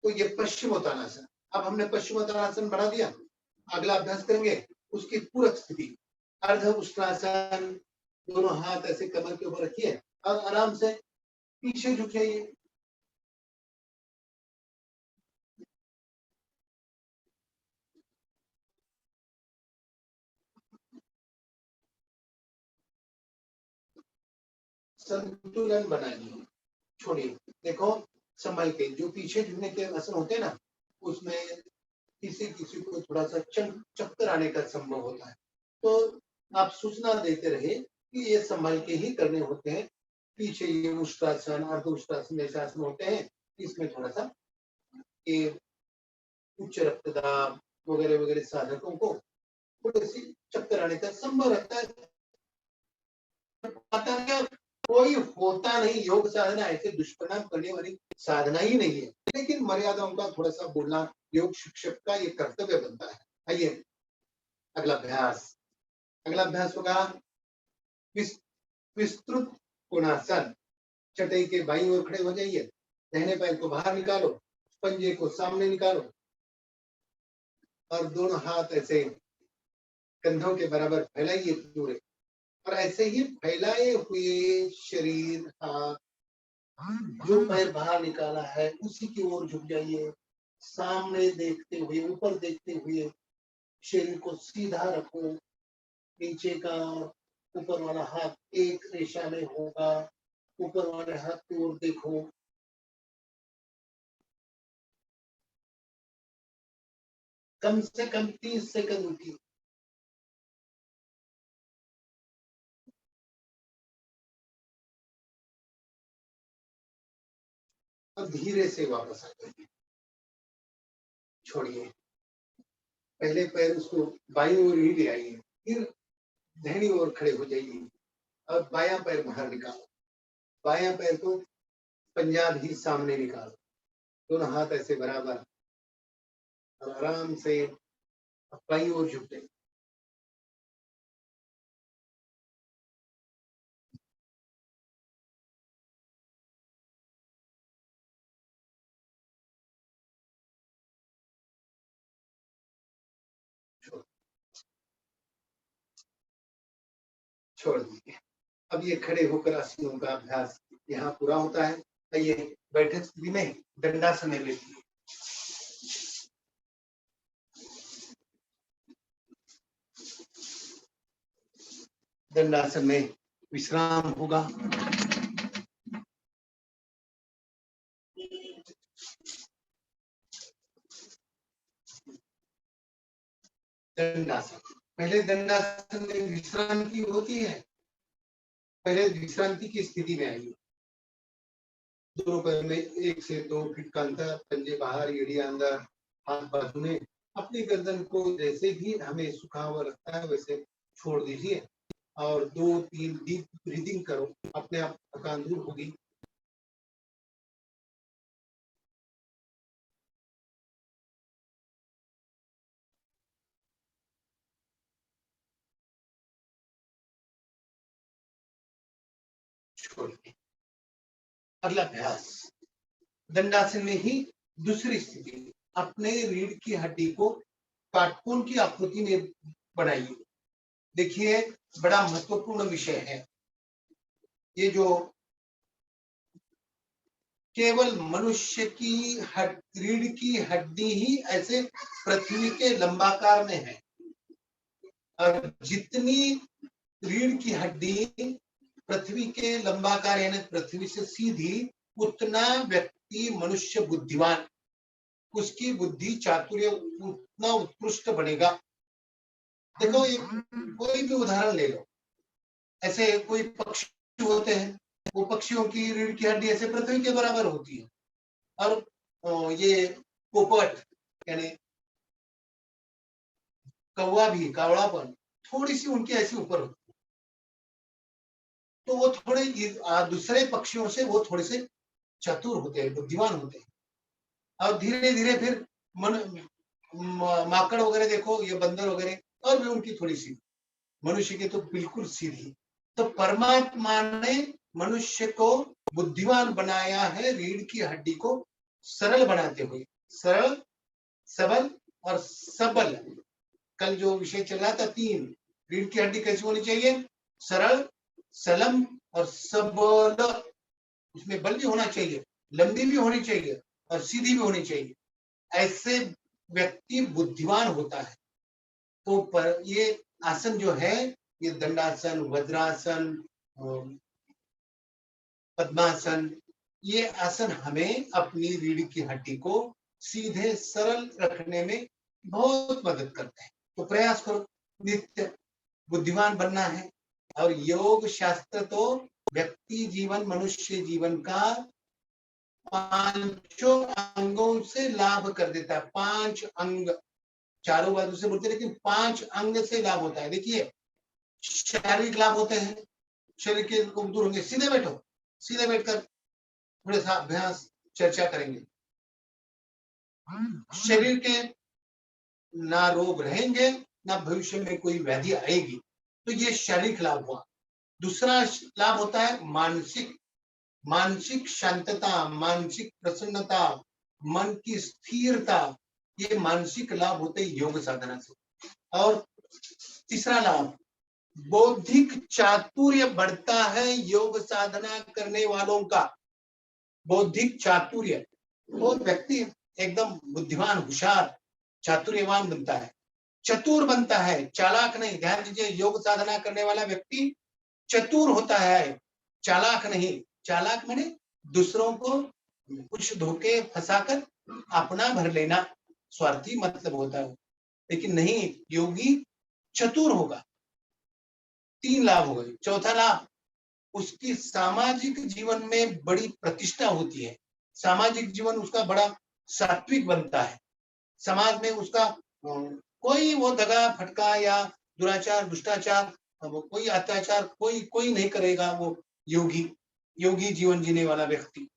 तो ये पश्चिमोत्तानासन। अब हमने पश्चिमोत्तानासन बना दिया, अगला अभ्यास करेंगे उसकी पूरक स्थिति, अर्ध उष्ट्रासन। दोनों हाथ ऐसे कमर के ऊपर रखिए और आराम से पीछे झुक जाइए। संतुलन बनाइए, छोड़िए। देखो संभल के, जो पीछे झुकने के आसन होते हैं ना, उसमें किसी किसी को थोड़ा सा चक्कर आने का संभव होता है, तो आप सूचना देते रहे कि ये संभल के ही करने होते हैं। पीछे ये उष्ट्रासन, अर्ध उष्ट्रासन जैसे आसन होते हैं, इसमें थोड़ा सा ये उच्च रक्तदाब वगैरह वगैरह साधकों को थोड़ी सी चक्कर आने का संभव रहता है। पता क्या, कोई होता नहीं, योग साधना ऐसे दुष्परिणाम करने वाली साधना ही नहीं है, लेकिन मर्यादाओं का थोड़ा सा बोलना योग शिक्षक का ये कर्तव्य बनता है। आइए अगला अभ्यास होगा विस्तृत कोणासन। चटाई के बाईं ओर खड़े हो जाइए, दाहिने पैर को बाहर निकालो, पंजे को सामने निकालो और दोनों हाथ ऐसे कंधों के बराबर फैलाइए पूरे, और ऐसे ही फैलाए हुए शरीर, हाथ, जो पैर बाहर निकाला है उसी की ओर झुक जाइए, सामने देखते हुए, ऊपर देखते हुए शरीर को सीधा रखो। नीचे का ऊपर वाला हाथ एक रेशा में होगा, ऊपर वाले हाथ की ओर देखो। कम से कम 30 सेकंड रुकिए। और धीरे से वापस आ जाइए, छोड़िए। पहले पैर उसको बाईं ओर ही ले आइए, फिर दाहिनी ओर खड़े हो जाइए और बायां पैर बाहर निकालो। बायां पैर को पंजाब ही सामने निकालो, दोनों हाथ ऐसे बराबर, और आराम से बाईं ओर झुक जाइए। छोड़ दीजिए। अब ये खड़े होकर आसनों का अभ्यास यहाँ पूरा होता है। आइए बैठक स्थिति में दंडासन ले लीजिए। दंडासन में विश्राम होगा। दंडासन, पहले दंडासन में विश्रांति होती है। पहले विश्रांति की स्थिति में आइए। दोनों पैर में 1 से 2 फीट का अंतर, पंजे बाहर, एड़ियां अंदर, हाथ बाजू में। अपनी गर्दन को जैसे भी हमें सुखा हुआ लगता है वैसे छोड़ दीजिए और 2-3 डीप ब्रीदिंग करो, अपने आप थकान दूर होगी। छोड़िए। अगला अभ्यास दंडासन में ही दूसरी स्थिति, अपने रीढ़ की हड्डी को काटकोन की आकृति में बनाइए। देखिए बड़ा महत्वपूर्ण विषय है ये, जो केवल मनुष्य की रीढ़ की हड्डी ही ऐसे पृथ्वी के लंबाकार में है, और जितनी रीढ़ की हड्डी पृथ्वी के लंबाकार यानी पृथ्वी से सीधी, उतना व्यक्ति मनुष्य बुद्धिमान, उसकी बुद्धि चातुर्य उतना उत्कृष्ट बनेगा। देखो ये कोई भी उदाहरण ले लो, ऐसे कोई पक्षी होते हैं, वो पक्षियों की रीढ़ की हड्डी ऐसे पृथ्वी के बराबर होती है, और ये पोपट यानी कौवा भी, कावड़ापन थोड़ी सी उनकी ऐसी ऊपर होती है, तो वो थोड़े दूसरे पक्षियों से वो थोड़े से चतुर होते हैं, बुद्धिमान होते हैं। और धीरे धीरे फिर माकड़ वगैरह देखो, ये बंदर वगैरह, और भी उनकी थोड़ी सी, मनुष्य की तो बिल्कुल सीधी। तो परमात्मा ने मनुष्य को बुद्धिमान बनाया है, रीढ़ की हड्डी को सरल बनाते हुए। सरल, सबल और सबल। कल जो विषय चल रहा था 3, रीढ़ की हड्डी कैसी होनी चाहिए? सरल, सलम और सबल। उसमें बल भी होना चाहिए, लंबी भी होनी चाहिए और सीधी भी होनी चाहिए। ऐसे व्यक्ति बुद्धिमान होता है। तो पर ये आसन जो है, ये दंडासन, वज्रासन, पद्मासन, ये आसन हमें अपनी रीढ़ की हड्डी को सीधे सरल रखने में बहुत मदद करते हैं। तो प्रयास करो, नित्य बुद्धिमान बनना है। और योग शास्त्र तो व्यक्ति जीवन, मनुष्य जीवन का पांचों अंगों से लाभ कर देता है। 5 अंग, चारों बाजू से बोलते हैं, लेकिन 5 अंग से लाभ होता है। देखिए, शारीरिक लाभ होते हैं, शरीर के दूर होंगे। सीधे बैठो, सीधे बैठकर थोड़ा सा अभ्यास चर्चा करेंगे। शरीर के ना रोग रहेंगे, ना भविष्य में कोई व्याधि आएगी। तो ये शारीरिक लाभ हुआ। दूसरा लाभ होता है मानसिक, मानसिक शांतता, मानसिक प्रसन्नता, मन की स्थिरता। ये मानसिक लाभ होते हैं योग साधना से। और तीसरा लाभ, बौद्धिक चातुर्य बढ़ता है योग साधना करने वालों का। बौद्धिक चातुर्य, वो व्यक्ति एकदम बुद्धिमान, होशियार, चातुर्यवान बनता है, चतुर बनता है, चालाक नहीं। ध्यान दीजिए, योग साधना करने वाला व्यक्ति चतुर होता है, चालाक नहीं। चालाक माने दूसरों को कुछ धोखे फंसाकर अपना भर लेना, स्वार्थी मतलब होता है। लेकिन नहीं, योगी चतुर होगा। 3 लाभ हो गए। चौथा लाभ, उसकी सामाजिक जीवन में बड़ी प्रतिष्ठा होती है। सामाजिक जीवन उसका बड़ा सात्विक बनता है। समाज में उसका कोई वो दगा फटका या दुराचार, भ्रष्टाचार, कोई अत्याचार कोई नहीं करेगा। वो योगी जीवन जीने वाला व्यक्ति,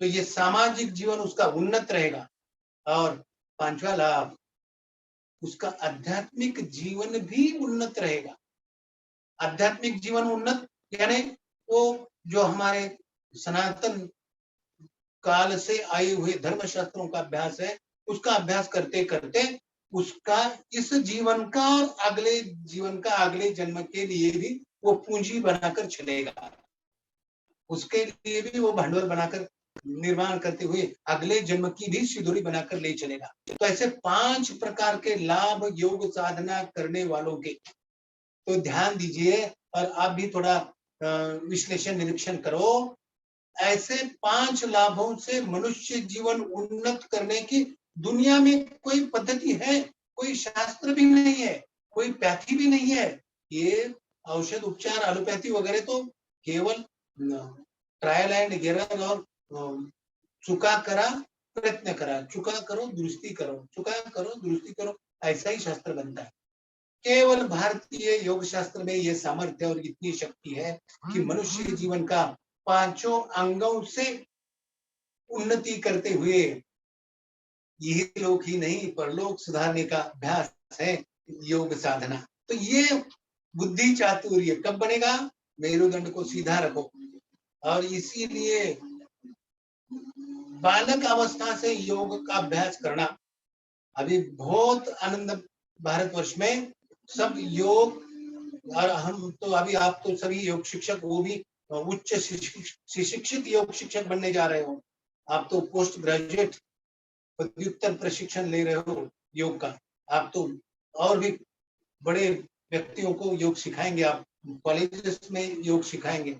तो ये सामाजिक जीवन उसका उन्नत रहेगा। और 5वां लाभ, उसका आध्यात्मिक जीवन भी उन्नत रहेगा। आध्यात्मिक जीवन उन्नत यानी वो जो हमारे सनातन काल से आए हुए धर्म शास्त्रों का अभ्यास है, उसका अभ्यास करते करते उसका इस जीवन का और अगले जीवन का, अगले जन्म के लिए भी वो पूंजी बनाकर चलेगा। उसके लिए भी वो भांडवल बनाकर निर्माण करते हुए अगले जन्म की भी सिद्धि बनाकर ले चलेगा। तो ऐसे 5 प्रकार के लाभ योग साधना करने वालों के, तो ध्यान दीजिए और आप भी थोड़ा विश्लेषण निरीक्षण करो। ऐसे 5 लाभों से मनुष्य जीवन उन्नत करने की दुनिया में कोई पद्धति है? कोई शास्त्र भी नहीं है, कोई पैथी भी नहीं है। ये औषध उपचार, एलोपैथी वगैरह तो केवल ट्रायल एंड एरर और चुका करा प्रयत्न करा, चुका करो दुरुस्ती करो, चुका करो दुरुस्ती करो, ऐसा ही शास्त्र बनता है। केवल भारतीय योग शास्त्र में ये सामर्थ्य और इतनी शक्ति है कि मनुष्य के जीवन का 5 अंगों से उन्नति करते हुए यही लोक ही नहीं परलोक सुधारने का अभ्यास है योग साधना। तो ये बुद्धि चातुर्य कब बनेगा? मेरुदंड को सीधा रखो। और इसीलिए बालक अवस्था से योग का अभ्यास करना। अभी बहुत आनंद, भारतवर्ष में सब योग, और हम तो अभी, आप तो सभी योग शिक्षक, वो भी उच्च शिक्षित योग शिक्षक बनने जा रहे हो। आप तो पोस्ट ग्रेजुएट पदव्युत्तर प्रशिक्षण ले रहे हो योग का। आप तो और भी बड़े व्यक्तियों को योग सिखाएंगे, आप कॉलेजेस में योग सिखाएंगे।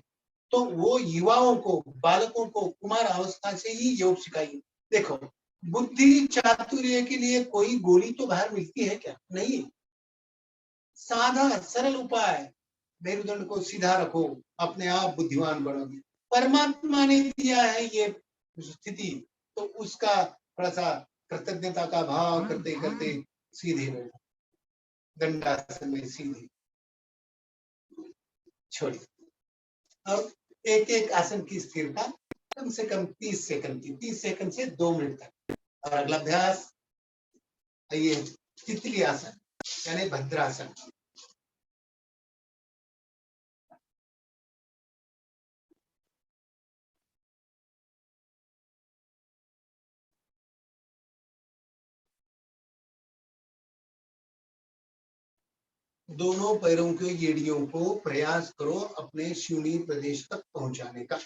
तो वो युवाओं को, बालकों को कुमार अवस्था से ही योग सिखाइए। देखो, बुद्धि चातुर्य के लिए कोई गोली तो बाहर मिलती है क्या? नहीं। साधा सरल उपाय, मेरुदंड को सीधा रखो, अपने आप बुद्धिमान बनोगे। परमात्मा ने दिया है ये स्थिति, तो उसका थोड़ा सा कृतज्ञता का भाव करते करते सीधे बैठो, दंडासन में सीधे छोड़िए। और एक एक आसन की स्थिरता कम से कम 30 सेकंड की, 30 सेकंड से 2 मिनट तक। और अगला अभ्यास ये तितली आसन यानी भद्रासन। दोनों पैरों के एड़ियों को प्रयास करो अपने शिवनी प्रदेश तक पहुंचाने का।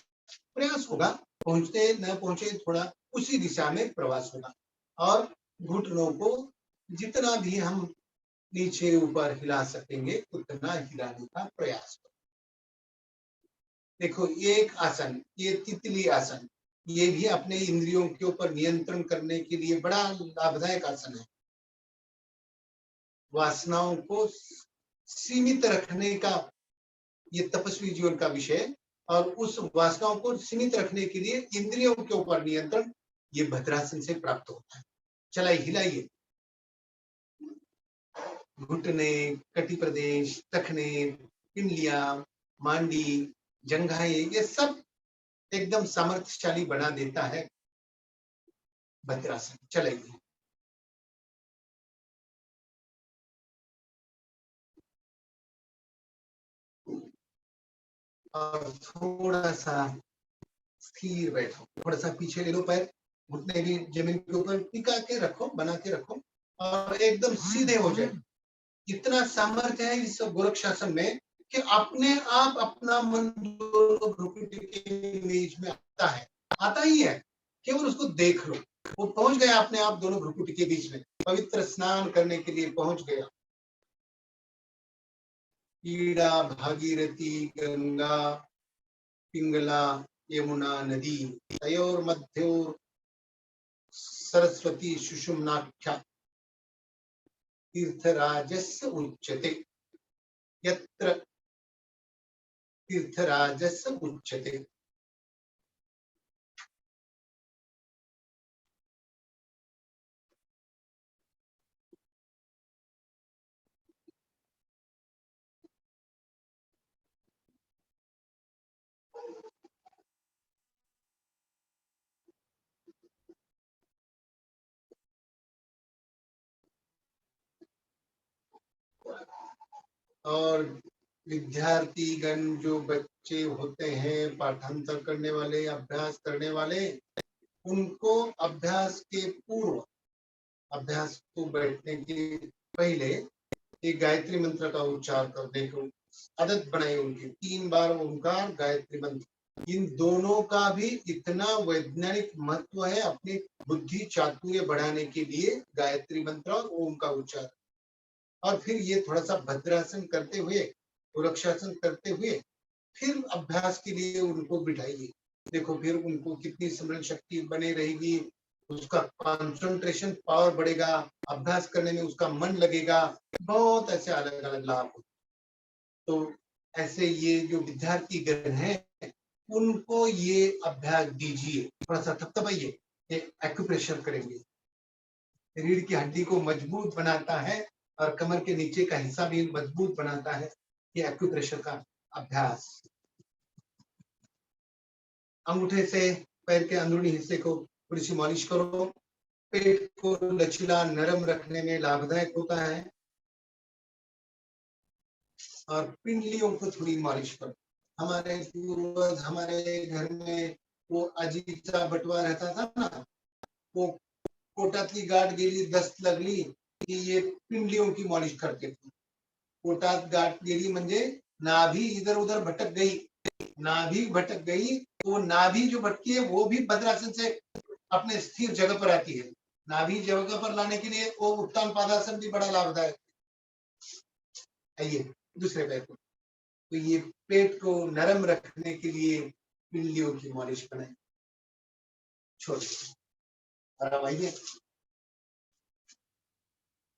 प्रयास होगा, पहुंचते न पहुंचे थोड़ा उसी दिशा में प्रवास होगा। और घुटनों को जितना भी हम नीचे ऊपर हिला सकेंगे उतना हिलाने का प्रयास करो। देखो, एक आसन, ये तितली आसन, ये भी अपने इंद्रियों के ऊपर नियंत्रण करने के लिए बड़ा लाभदायक आसन है। वासनाओं को सीमित रखने का ये तपस्वी जीवन का विषय, और उस वासनाओं को सीमित रखने के लिए इंद्रियों के ऊपर नियंत्रण ये भद्रासन से प्राप्त होता है। चलाइए, हिलाइए, घुटने, कटी प्रदेश, टखने, पिंडलियां, मांडी, जंघाएं, ये सब एकदम सामर्थ्यशाली बना देता है भद्रासन। चलाइए, और थोड़ा सा स्थिर बैठो, थोड़ा सा पीछे ले लो पैर, घुटने भी जमीन के ऊपर टिका के रखो, बना के रखो, और एकदम सीधे हो जाए। इतना सामर्थ्य है इस गोरक्षासन में कि अपने आप अपना मन भ्रुकुटी के बीच में आता है, आता ही है, केवल उसको देख लो, वो पहुंच गया अपने आप दोनों भ्रुकुटी के बीच में, पवित्र स्नान करने के लिए पहुंच गया। ईड़ा, भागीरथी, गंगा, पिंगला, यमुना नदी, तयोर मध्योर सरस्वती सुषुम्नाख्या तीर्थराजस्य उच्यते, यत्र तीर्थराजस्य उच्यते। और विद्यार्थी गण, जो बच्चे होते हैं पाठांतर करने वाले, अभ्यास करने वाले, उनको अभ्यास के पूर्व, अभ्यास को बैठने के पहले एक गायत्री मंत्र का उच्चार कर देखो, आदत बनाई उनकी 3 बार ओंकार गायत्री मंत्र। इन दोनों का भी इतना वैज्ञानिक महत्व है अपनी बुद्धि चातुर्य बढ़ाने के लिए, गायत्री मंत्र और ओम का उच्चार। और फिर ये थोड़ा सा भद्रासन करते हुए, वृक्षासन करते हुए, फिर अभ्यास के लिए उनको बिठाइए। देखो फिर उनको कितनी स्मरण शक्ति बने रहेगी, उसका कंसंट्रेशन पावर बढ़ेगा, अभ्यास करने में उसका मन लगेगा, बहुत ऐसे अलग अलग लाभ। तो ऐसे ये जो विद्यार्थी गण हैं उनको ये अभ्यास दीजिए, थोड़ा सा थपथपाइए, एक्यूप्रेशर करेंगे, रीढ़ की हड्डी को मजबूत बनाता है और कमर के नीचे का हिस्सा भी मजबूत बनाता है ये एक्यूप्रेशर का अभ्यास। अंगूठे से पैर के अंदरूनी हिस्से को थोड़ी सी मालिश करो, पेट को लचीला नरम रखने में लाभदायक होता है, और पिंडलियों को थोड़ी मालिश करो। हमारे पूर्वज, हमारे घर में वो अजीजा बटवा रहता था ना, वो पोटातली गाठ गेली, दस्त लगली की ये पिंडलियों की मालिश करते थे। पोटात गाठ गेली म्हणजे नाभि इधर उधर भटक गई, नाभि भटक गई, तो नाभि जो भटकी है वो भी भद्रासन से अपने स्थिर जगह पर आती है। नाभि जगह पर लाने के लिए वो उत्तान पादासन भी बड़ा लाभदायक। आइए दूसरे पैर को, तो ये पेट को नरम रखने के लिए पिंडलियों की मालिश बनाए। छोड़िए, आराम आइए,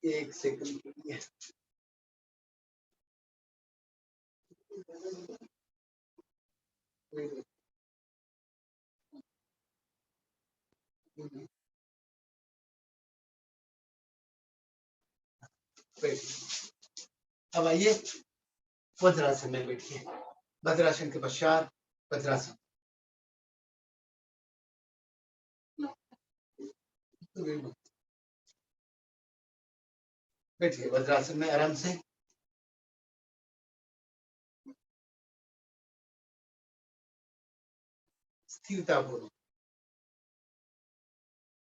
1 सेकंड के लिए। अब आइए वज्रासन में बैठिए। वज्रासन के पश्चात वज्रासन, बैठिए वज्रासन में आराम से। स्थिरतापूर्वक,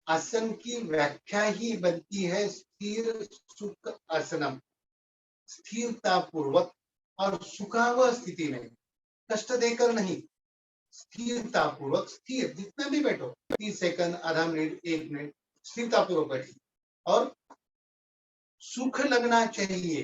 आसन की व्याख्या ही बनती है स्थिर सुख आसनम, स्थिरतापूर्वक और सुखाव स्थिति में, कष्ट देकर नहीं, स्थिरतापूर्वक, स्थिर जितना भी बैठो, 30 सेकंड, आधा मिनट, 1 मिनट, स्थिरतापूर्वक बैठिए। और सुख लगना चाहिए,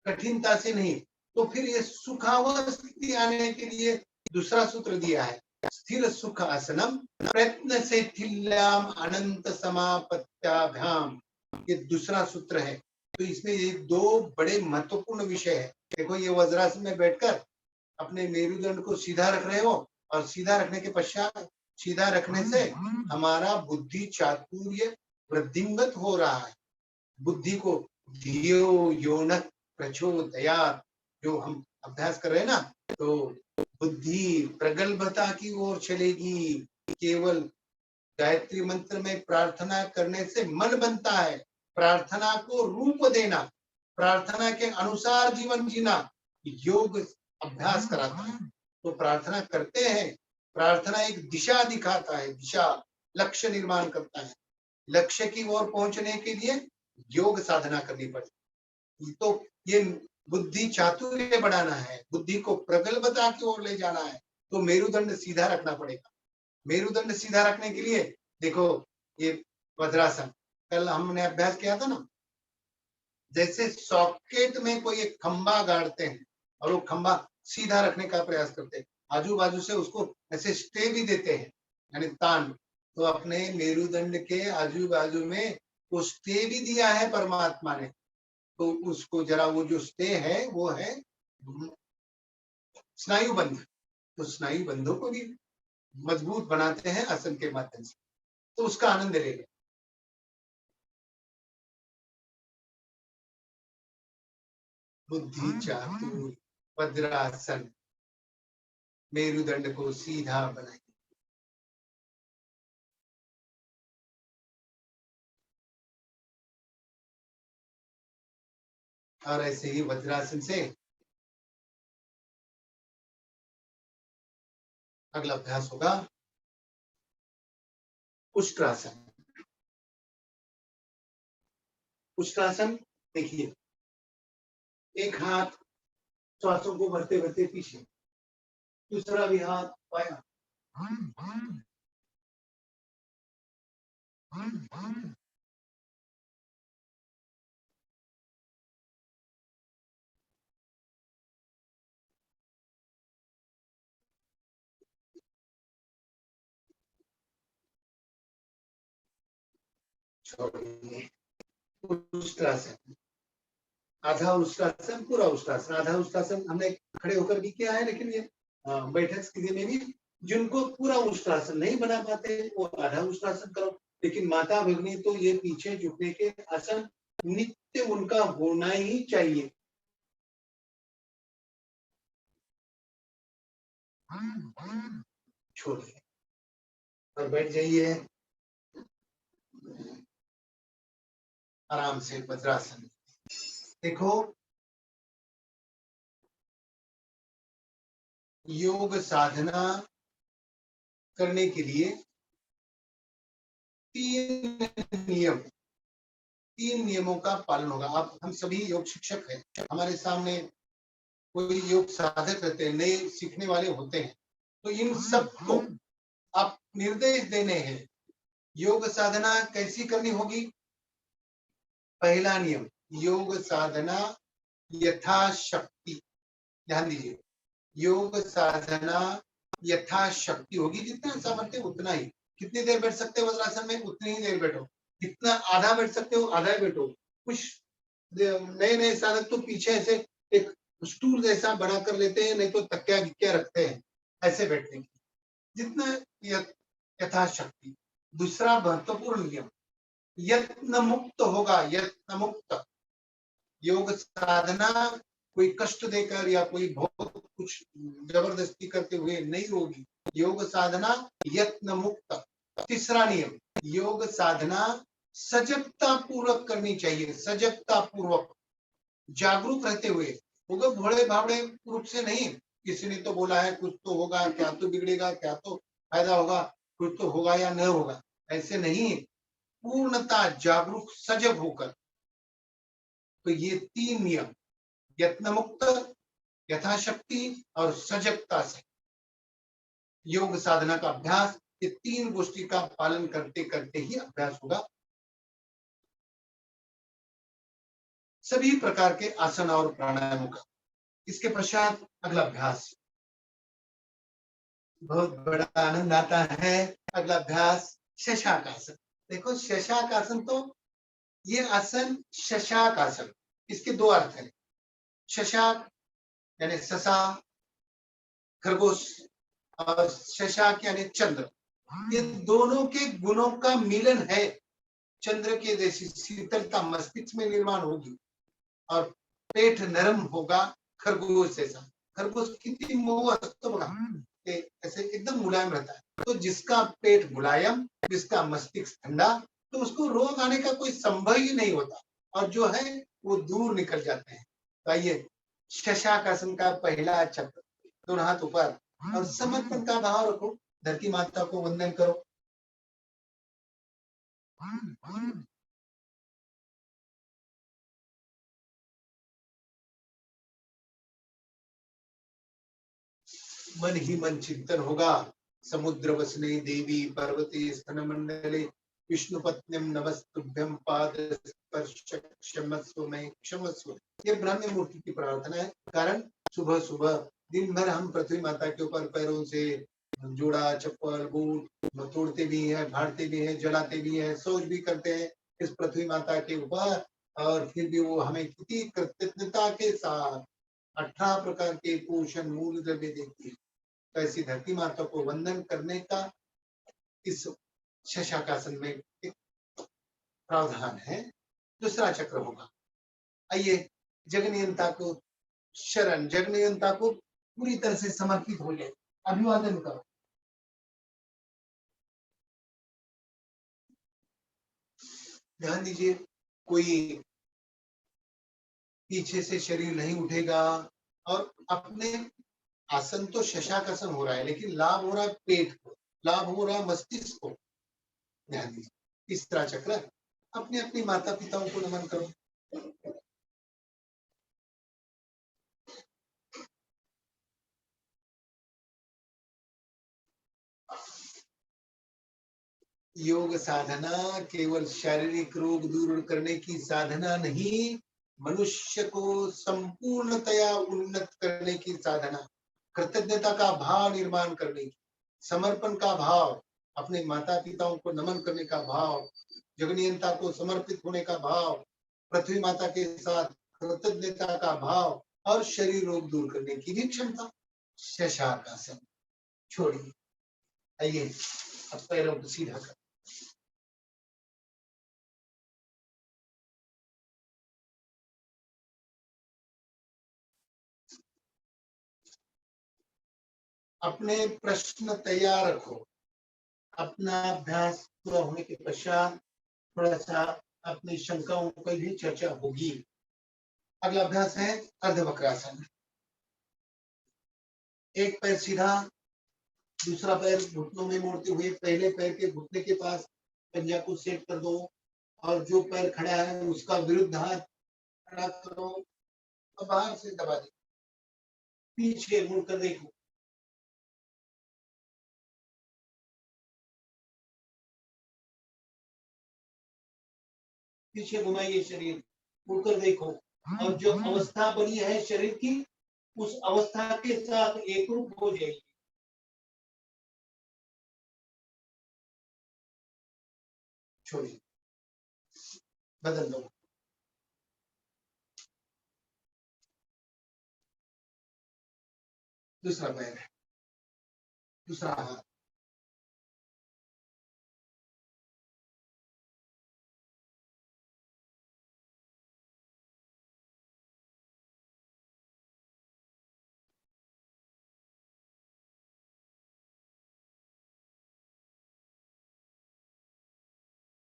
कठिनता से नहीं। तो फिर ये सुखाव स्थिति आने के लिए दूसरा सूत्र दिया है, स्थिर सुख आसनम प्रयत्न से थिल्लाम अनंत समापत्याभ्याम, ये दूसरा सूत्र है। तो इसमें ये दो बड़े महत्वपूर्ण विषय है। देखो, ये वज्रासन में बैठकर अपने मेरुदंड को सीधा रख रहे हो, और सीधा रखने के पश्चात, सीधा रखने से हमारा बुद्धि चातुर्य वृद्धिंगत हो रहा है। बुद्धि को धियो योन प्रचोदयात्, जो हम अभ्यास कर रहे हैं ना, तो बुद्धि प्रगल्भता की ओर चलेगी। केवल गायत्री मंत्र में प्रार्थना करने से मन बनता है। प्रार्थना को रूप देना, प्रार्थना के अनुसार जीवन जीना योग अभ्यास कराता है। तो प्रार्थना करते हैं, प्रार्थना एक दिशा दिखाता है, दिशा, लक्ष्य निर्माण करता है। लक्ष्य की ओर पहुंचने के लिए योग साधना करनी पड़ेगी। तो ये बुद्धि चातुर्य बढ़ाना है, बुद्धि को प्रगल्भता की ओर ले जाना है, तो मेरुदंड सीधा रखना पड़ेगा। मेरुदंड सीधा रखने के लिए देखो, ये वज्रासन कल हमने अभ्यास किया था ना, जैसे सॉकेट में कोई एक खंबा गाड़ते हैं और वो खंबा सीधा रखने का प्रयास करते हैं, आजू बाजू से उसको ऐसे स्टे भी देते हैं, यानी तान। तो अपने मेरुदंड के आजू बाजू में वो स्टे भी दिया है परमात्मा ने। तो उसको जरा, वो जो स्टे है वो है स्नायु बंध। तो स्नायु बंधों को भी मजबूत बनाते हैं आसन के माध्यम से, तो उसका आनंद ले लें। बुद्धि चातुर्य वज्रासन, मेरुदंड को सीधा बनाए। और ऐसे ही वज्रासन से अगला अभ्यास होगा उष्ट्रासन। उष्ट्रासन देखिए, एक हाथ श्वासों को भरते भरते पीछे, दूसरा भी हाथ पाया, छोड़िए। उष्ट्रासन, आधा उष्ट्रासन, पूरा उष्ट्रासन। आधा उष्ट्रासन हमने खड़े होकर भी किया है, लेकिन ये बैठक स्थिति में भी जिनको पूरा उष्ट्रासन नहीं बना पाते वो आधा उष्ट्रासन करो। लेकिन माता भगिनी तो ये पीछे झुकने के आसन नित्य उनका होना ही चाहिए। छोड़िए और बैठ जाइए आराम से वज्रासन। देखो, योग साधना करने के लिए तीन नियमों का पालन होगा। आप, हम सभी योग शिक्षक हैं, हमारे सामने कोई योग साधक रहते हैं, नए सीखने वाले होते हैं, तो इन सबको आप निर्देश देने हैं। योग साधना कैसी करनी होगी? पहला नियम, योग साधना यथाशक्ति। ध्यान दीजिए, योग साधना यथाशक्ति होगी, जितना सामर्थ्य उतना ही। कितनी देर बैठ सकते हो वज्रासन में, उतनी ही देर बैठो। कितना आधा बैठ सकते हो, आधा ही बैठो। कुछ नए नए साधक तो पीछे ऐसे एक स्टूल जैसा बना कर लेते हैं, नहीं तो तकिया गिक्या रखते हैं ऐसे बैठने की। जितना यथाशक्ति। दूसरा महत्वपूर्ण नियम, यत्न मुक्त होगा, यत्न मुक्त। योग साधना कोई कष्ट देकर या कोई बहुत कुछ जबरदस्ती करते हुए नहीं होगी। योग साधना यत्न मुक्त। तीसरा नियम, योग साधना सजगता पूर्वक करनी चाहिए, सजगता पूर्वक, जागरूक रहते हुए। होगा भोले भावड़े रूप से नहीं, किसी ने तो बोला है कुछ तो होगा, क्या तो बिगड़ेगा, क्या तो फायदा होगा, कुछ तो होगा या न होगा, ऐसे नहीं। पूर्णता जागरूक सजग होकर। तो ये तीन नियम, यत्न मुक्त, यथाशक्ति और सजगता से योग साधना का अभ्यास, ये तीन गोष्ठी का पालन करते करते ही अभ्यास होगा। सभी प्रकार के आसन और प्राणायामों का। इसके पश्चात अगला अभ्यास, बहुत बड़ा आनंद आता है। अगला अभ्यास शशाक आसन। देखो शशाक आसन, तो ये आसन शशाक आसन, इसके दो अर्थ हैं। शशाक यानी ससा, खरगोश, और शशाक यानी चंद्र। ये दोनों के गुणों का मिलन है। चंद्र के जैसी शीतलता मस्तिष्क में निर्माण होगी और पेट नरम होगा खरगोश जैसा। खरगोश कितनी मस्त तो बघा, ऐसे एकदम मुलायम रहता है। तो जिसका पेट मुलायम, जिसका मस्तिष्क ठंडा, तो उसको रोग आने का कोई संभव ही नहीं होता, और जो है वो दूर निकल जाते हैं। तो आइए शशाक आसन का पहला चक्र, दोनों हाथ ऊपर और समर्पण का भाव रखो। धरती माता को वंदन करो। मन ही मन चिंतन होगा। समुद्र वसने देवी पर्वते स्तन मंडले विष्णु पत्न्यम नमस्तुभ्यम पाद स्पर्श क्षमस्व में क्षमस्व। ये ब्रह्म मूर्ति की प्रार्थना है। कारण सुबह सुबह दिन भर हम पृथ्वी माता के ऊपर पैरों से जोड़ा, चप्पल, बूट तोड़ते भी हैं, फाड़ते भी हैं, जलाते भी हैं, शौच भी करते हैं इस पृथ्वी माता के ऊपर, और फिर भी वो हमें कितनी कृतज्ञता के साथ 18 प्रकार के पोषण मूल द्रव्य देती है। तो ऐसी धरती माता को वंदन करने का इस शशाकासन में एक प्रावधान है। दूसरा चक्र होगा। आइए जगनियंता को शरण, जगनियंता को पूरी तरह से समर्पित हो जाए, अभिवादन करो। ध्यान दीजिए, कोई पीछे से शरीर नहीं उठेगा, और अपने आसन तो शशाकासन हो रहा है, लेकिन लाभ हो रहा है पेट को, लाभ हो रहा है मस्तिष्क को। ध्यान दीजिए, तीसरा चक्र, अपने अपने माता पिताओं को नमन करो। योग साधना केवल शारीरिक रोग दूर करने की साधना नहीं, मनुष्य को संपूर्णतया उन्नत करने की साधना, कृतज्ञता का भाव निर्माण करने की, समर्पण का भाव, अपने माता पिताओं को नमन करने का भाव, जगनियंता को समर्पित होने का भाव, पृथ्वी माता के साथ कृतज्ञता का भाव, और शरीर रोग दूर करने की भी क्षमता। शशाक आसन छोड़िए। आइए अब पैरों को सीधा कर, अपने प्रश्न तैयार रखो। अपना अभ्यास पूरा होने के पश्चात थोड़ा सा अपनी शंकाओं की भी चर्चा होगी। अगला अभ्यास है अर्धवक्रासन। एक पैर सीधा, दूसरा पैर घुटनों में मोड़ते हुए पहले पैर के घुटने के पास पंजा को सेट कर दो, और जो पैर खड़ा है उसका विरुद्ध हाथ खड़ा करो और बाहर से दबा दो। पीछे मुड़कर देखो, पीछे घुमाइए शरीर, मुड़कर देखो, और जो अवस्था बनी है शरीर की, उस अवस्था के साथ एकरूप हो जाएगी। छोड़िए, बदल दो। दूसरा पैर, दूसरा हाथ,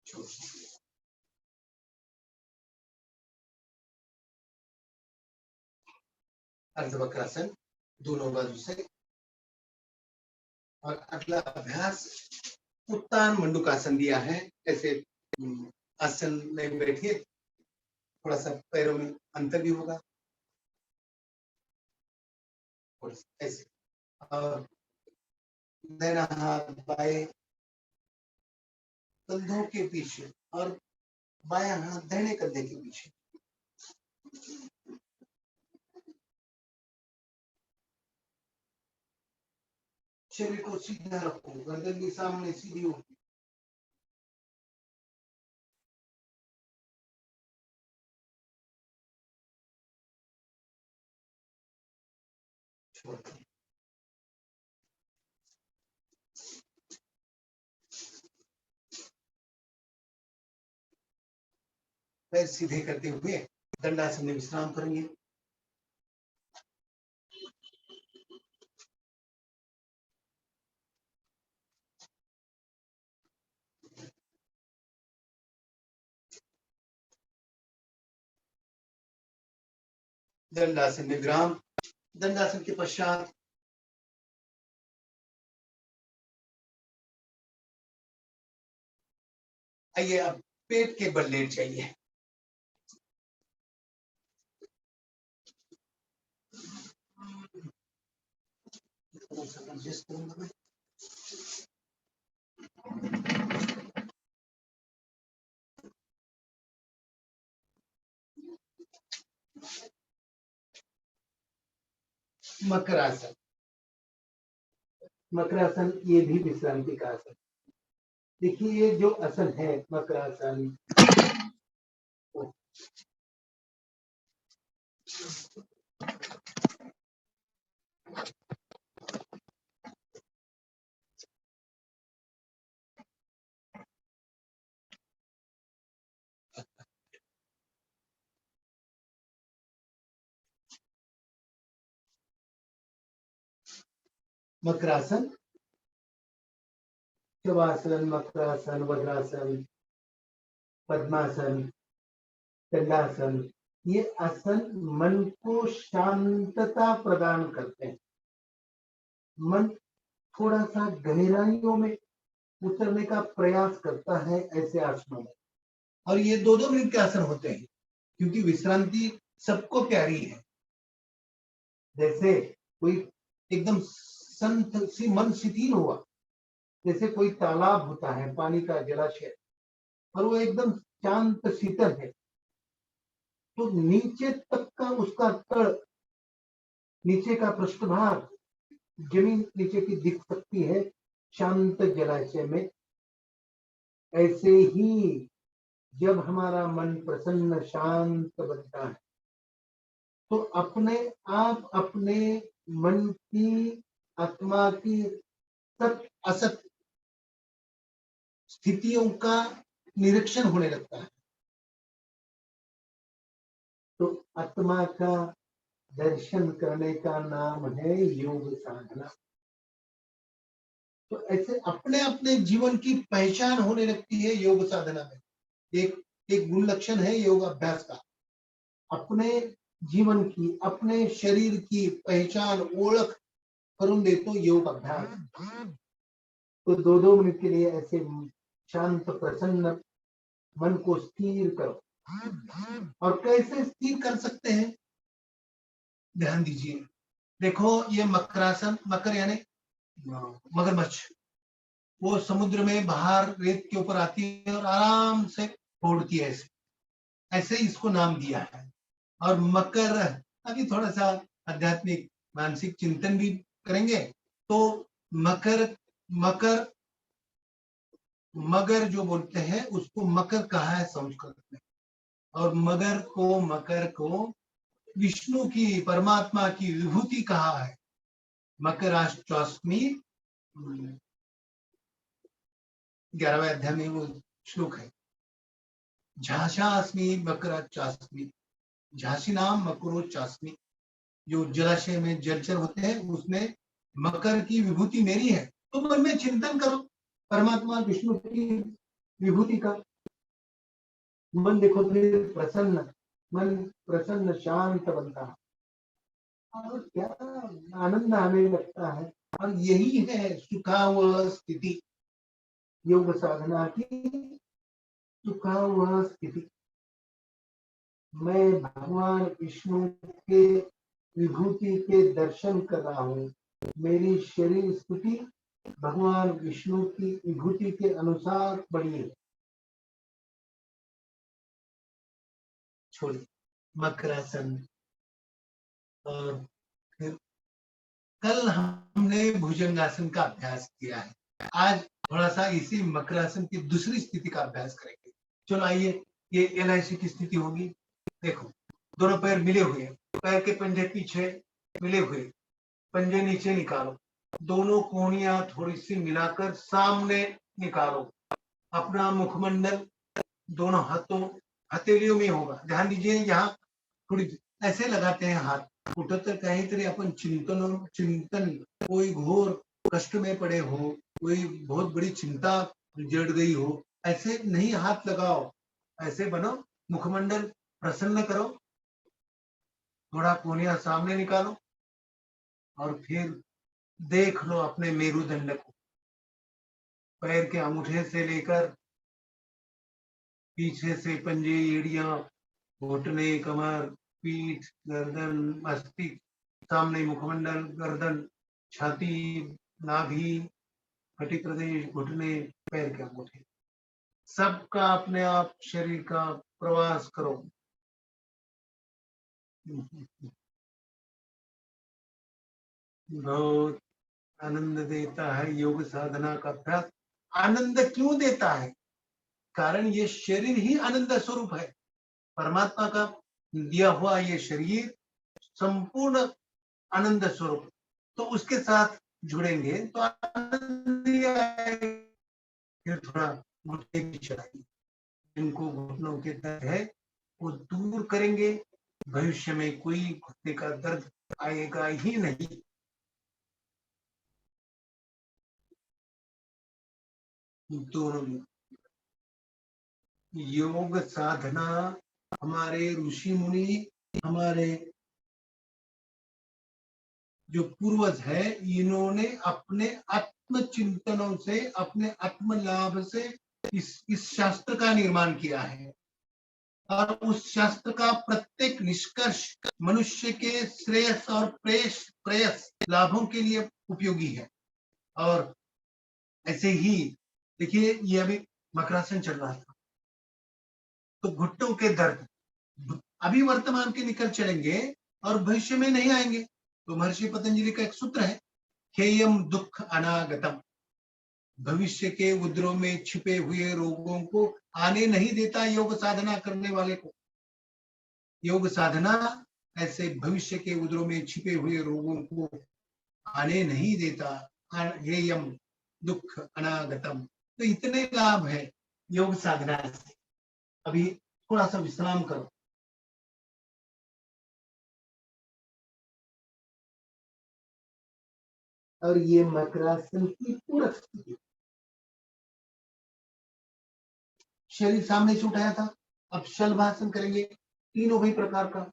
छोड़िए। अर्धवक्रासन दोनों बाजू से। और अगला अभ्यास उत्तान मंडूकासन दिया है। ऐसे आसन में बैठिए, थोड़ा सा पैरों में अंतर भी होगा, और ऐसे, और दाहिना हाथ बाएं कंधों के पीछे और बायां हाथ दाहिने कंधे के पीछे। शरीर को सीधा रखो, गर्दन भी सामने सीधी होगी। छोड़ दो। पैर सीधे करते हुए दंडासन में विश्राम करेंगे। दंडासन में विराम। दंडासन के पश्चात आइए अब पेट के बल लेट जाइए। एडजस्ट करूंगा मैं। मकरासन। मकरासन ये भी विश्रांति का आसन। देखिए ये जो आसन है मकरासन, मकरासन, शवासन, मकरासन, वज्रासन, पद्मासन, दंडासन, ये आसन मन को शांतता प्रदान करते हैं। मन थोड़ा सा गहराइयों में उतरने का प्रयास करता है ऐसे आसनों में। और ये 2-2 मिनट के आसन होते हैं क्योंकि विश्रांति सबको प्यारी है। जैसे कोई एकदम संत सी मन शिथिल हुआ, जैसे कोई तालाब होता है, पानी का जलाशय, और वो एकदम शांत शीतल है, तो नीचे तक का उसका तल, नीचे का पृष्ठभाग, जमीन नीचे की दिख सकती है शांत जलाशय में। ऐसे ही जब हमारा मन प्रसन्न शांत बनता है तो अपने आप अपने मन की, आत्मा की सत असत स्थितियों का निरीक्षण होने लगता है। तो आत्मा का दर्शन करने का नाम है योग साधना। तो ऐसे अपने अपने जीवन की पहचान होने लगती है योग साधना में। एक गुण लक्षण है योग अभ्यास का, अपने जीवन की, अपने शरीर की पहचान ओळख करून देतो योग अभ्यास। तो 2-2 मिनट के लिए ऐसे शांत प्रसन्न मन को स्थिर करो। और कैसे स्थिर कर सकते हैं, ध्यान दीजिए। देखो ये मकरासन, मकर यानी मगरमच्छ, वो समुद्र में बाहर रेत के ऊपर आती है और आराम से छोड़ती है, ऐसे ही इसको नाम दिया है। और मकर, अभी थोड़ा सा आध्यात्मिक मानसिक चिंतन भी करेंगे। तो मकर, मकर मगर जो बोलते हैं उसको मकर कहा है संस्कृत में, और मकर को विष्णु की, परमात्मा की विभूति कहा है। मकराश्चास्मि 11वें अध्याय में वो श्लोक है। झांसास्मि मकराचास्मि, झांसी नाम मकरोचास्मि, जो जलाशय में जलचर होते हैं उसमें मकर की विभूति मेरी है। तो मन में चिंतन करो परमात्मा विष्णु की विभूति का। मन देखो फिर प्रसन्न, मन प्रसन्न शांत बनता है और क्या आनंद आने लगता है। और यही है सुखाव स्थिति, योग साधना की सुखाव स्थिति। मैं भगवान विष्णु के विभूति के दर्शन कर रहा हूँ। मेरी शरीर स्थिति भगवान विष्णु की विभूति के अनुसार बनी है। छोड़िए मकरासन और फिर कल हमने भुजंगासन का अभ्यास किया है, आज थोड़ा सा इसी मकरासन की दूसरी स्थिति का अभ्यास करेंगे। चलो आइए, ये LIC की स्थिति होगी। देखो, दोनों पैर मिले हुए, पैर के पंजे पीछे मिले हुए, पंजे नीचे निकालो, दोनों कोहनियां थोड़ी सी मिलाकर सामने निकालो, अपना मुखमंडल दोनों हाथों हथेलियों में होगा। ध्यान दीजिए, यहाँ थोड़ी ऐसे लगाते हैं हाथ, कुठं तर काहीतरी आपण चिंतन कोई घोर कष्ट में पड़े हो, कोई बहुत बड़ी चिंता जड़ गई हो, ऐसे नहीं हाथ लगाओ, ऐसे बनो, मुखमंडल प्रसन्न करो, थोड़ा कोहनिया सामने निकालो और फिर देख लो अपने मेरुदंड को, पैर के अंगूठे से लेकर पीछे से पंजे, एड़ियां, घुटने, कमर, पीठ, गर्दन, मस्तिष्क, सामने मुखमंडल, गर्दन, छाती, नाभि, कटी प्रदेश, घुटने, पैर के अंगूठे, सबका अपने आप शरीर का प्रवास करो। बहुत आनंद देता है योग साधना का अभ्यास। आनंद क्यों देता है? कारण ये शरीर ही आनंद स्वरूप है। परमात्मा का दिया हुआ ये शरीर संपूर्ण आनंद स्वरूप, तो उसके साथ जुड़ेंगे तो आनंद ही आएगा। फिर थोड़ा घुटने की चढ़ाई, जिनको घुटनों के दर्द है वो दूर करेंगे, भविष्य में कोई घुटने का दर्द आएगा ही नहीं। दोनों योग साधना, हमारे ऋषि मुनि, हमारे जो पूर्वज है, इन्होंने अपने आत्म चिंतनों से, अपने आत्म लाभ से इस शास्त्र का निर्माण किया है और उस शास्त्र का प्रत्येक निष्कर्ष मनुष्य के श्रेयस और प्रेयस लाभों के लिए उपयोगी है। और ऐसे ही देखिए, ये अभी मकरासन चल रहा था, तो घुट्टों के दर्द अभी वर्तमान के निकल चलेंगे और भविष्य में नहीं आएंगे। तो महर्षि पतंजलि का एक सूत्र है, हेयम दुख अनागतम, भविष्य के उदरों में छिपे हुए रोगों को आने नहीं देता योग साधना करने वाले को। योग साधना ऐसे भविष्य के उदरों में छिपे हुए रोगों को आने नहीं देता। हेयम दुख अनागतम, तो इतने लाभ है योग साधना से। अभी थोड़ा सा विश्राम करो। और ये मकरासन की पूरक स्थिति, शरीर सामने से उठाया था, अब शलभासन करेंगे, तीनों भी प्रकार का।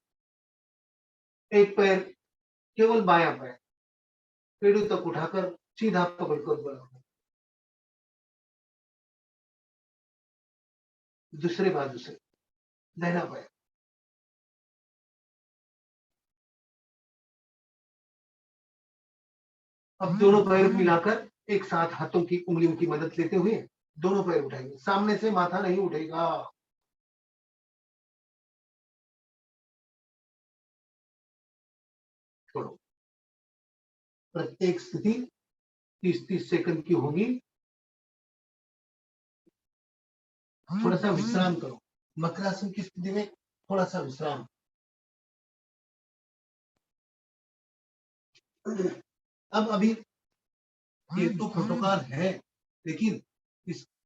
एक पैर, केवल बायां पैर पेड़ों तक उठाकर सीधा पकड़कर बना, दूसरे बाजू से दाहिना पैर, अब दोनों पैर मिलाकर एक साथ हाथों की उंगलियों की मदद लेते हुए दोनों पैर उठाएंगे, सामने से माथा नहीं उठेगा। छोड़ो, प्रत्येक स्थिति 30-30 सेकंड की होगी। थोड़ा सा विश्राम करो, मकरासन की स्थिति में थोड़ा सा विश्राम। अब अभी ये तो प्रोटोकॉल है, लेकिन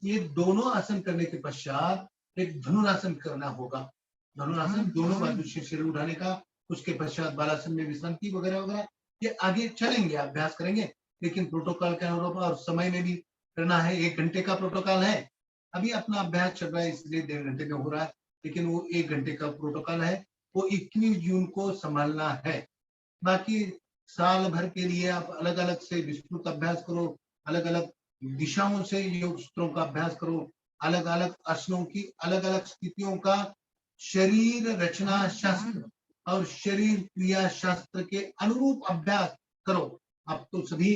ये दोनों आसन करने के पश्चात एक धनुरासन करना होगा। धनुरासन दोनों बाजू से शरीर उठाने का, उसके पश्चात बालासन में विश्रांति वगैरह वगैरह, ये आगे चलेंगे, अभ्यास करेंगे, लेकिन प्रोटोकॉल के अनुरूप और समय में भी करना है। 1 घंटे का प्रोटोकॉल है, अभी अपना अभ्यास चल रहा है इसलिए 1.5 घंटे में हो रहा है, लेकिन वो 1 घंटे का प्रोटोकॉल है, वो 21 जून को संभालना है। बाकी साल भर के लिए आप अलग अलग से विस्तृत अभ्यास करो, अलग अलग दिशाओं से योग सूत्रों का अभ्यास करो, अलग अलग आसनों की अलग अलग स्थितियों का शरीर रचना शास्त्र और शरीर क्रिया शास्त्र के अनुरूप अभ्यास करो। अब तो सभी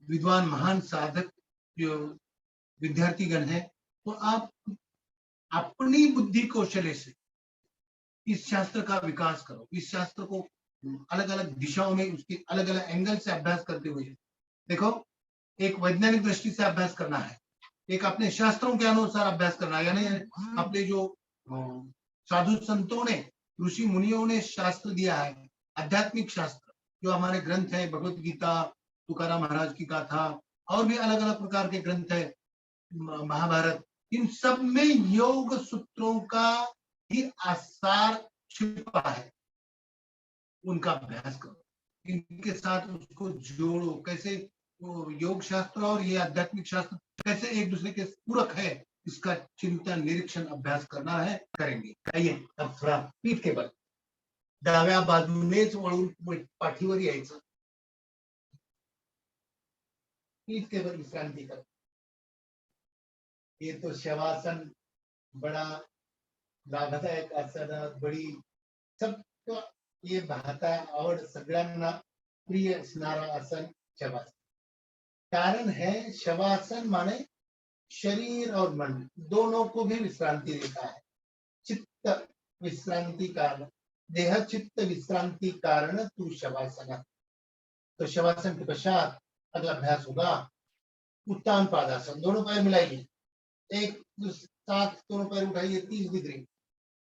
विद्वान महान साधक जो विद्यार्थीगण है, तो आप अपनी बुद्धि कौशल्य से इस शास्त्र का विकास करो, इस शास्त्र को अलग अलग दिशाओं में उसके अलग अलग एंगल से अभ्यास करते हुए, देखो एक वैज्ञानिक दृष्टि से अभ्यास करना है, एक अपने शास्त्रों के अनुसार अभ्यास करना है, यानी अपने जो साधु संतों ने, ऋषि मुनियों ने शास्त्र दिया है, आध्यात्मिक शास्त्र जो हमारे ग्रंथ है, भगवत गीता, तुकाराम महाराज की गाथा और भी अलग अलग प्रकार के ग्रंथ है, महाभारत, इन सब में योग सूत्रों का ही आसार छिपा है। उनका अभ्यास करो, इनके साथ उसको जोड़ो, कैसे वो योग शास्त्र और ये आध्यात्मिक शास्त्र कैसे एक दूसरे के पूरक है, इसका चिंतन निरीक्षण अभ्यास करना है, करेंगे। आइए अब थोड़ा पीठ के बल डाव्या बाजूनेच वळून पाठीवर यायचं, पीठ के बल विश्रांती करो। ये तो शवासन बड़ा लाभदायक आसन, बड़ी सबको ये भाता और सगळ्यांना प्रिय असणारा आसन शवासन। कारण है शवासन माने शरीर और मन दोनों को भी विश्रांति देता है। चित्त विश्रांति कारण, देह चित्त विश्रांति कारण तू शवासन। तो शवासन के पश्चात अगला अभ्यास होगा उत्तान पादासन। दोनों पैर मिलाइए, एक साथ दोनों पैर उठाइए 30 डिग्री।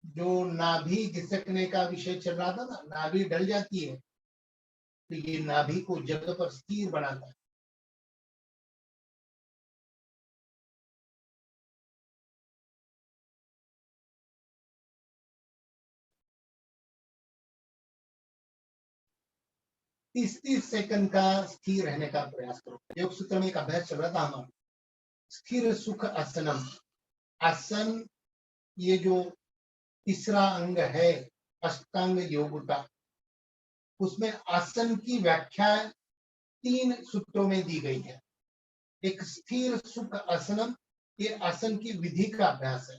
जो नाभि घिसकने का विषय चल रहा था ना, नाभि ढल जाती है, तो ये नाभि को जगह पर स्थिर बनाता है। तीस सेकंड का स्थिर रहने का प्रयास करो। योग सूत्र में एक अभ्यास चल रहा था हमारा, स्थिर सुख आसनम। आसन ये जो तीसरा अंग है अष्टांग योग का, उसमें आसन की व्याख्या 3 सूत्रों में दी गई है। एक स्थिर सुख आसनम, ये आसन की विधि का अभ्यास है।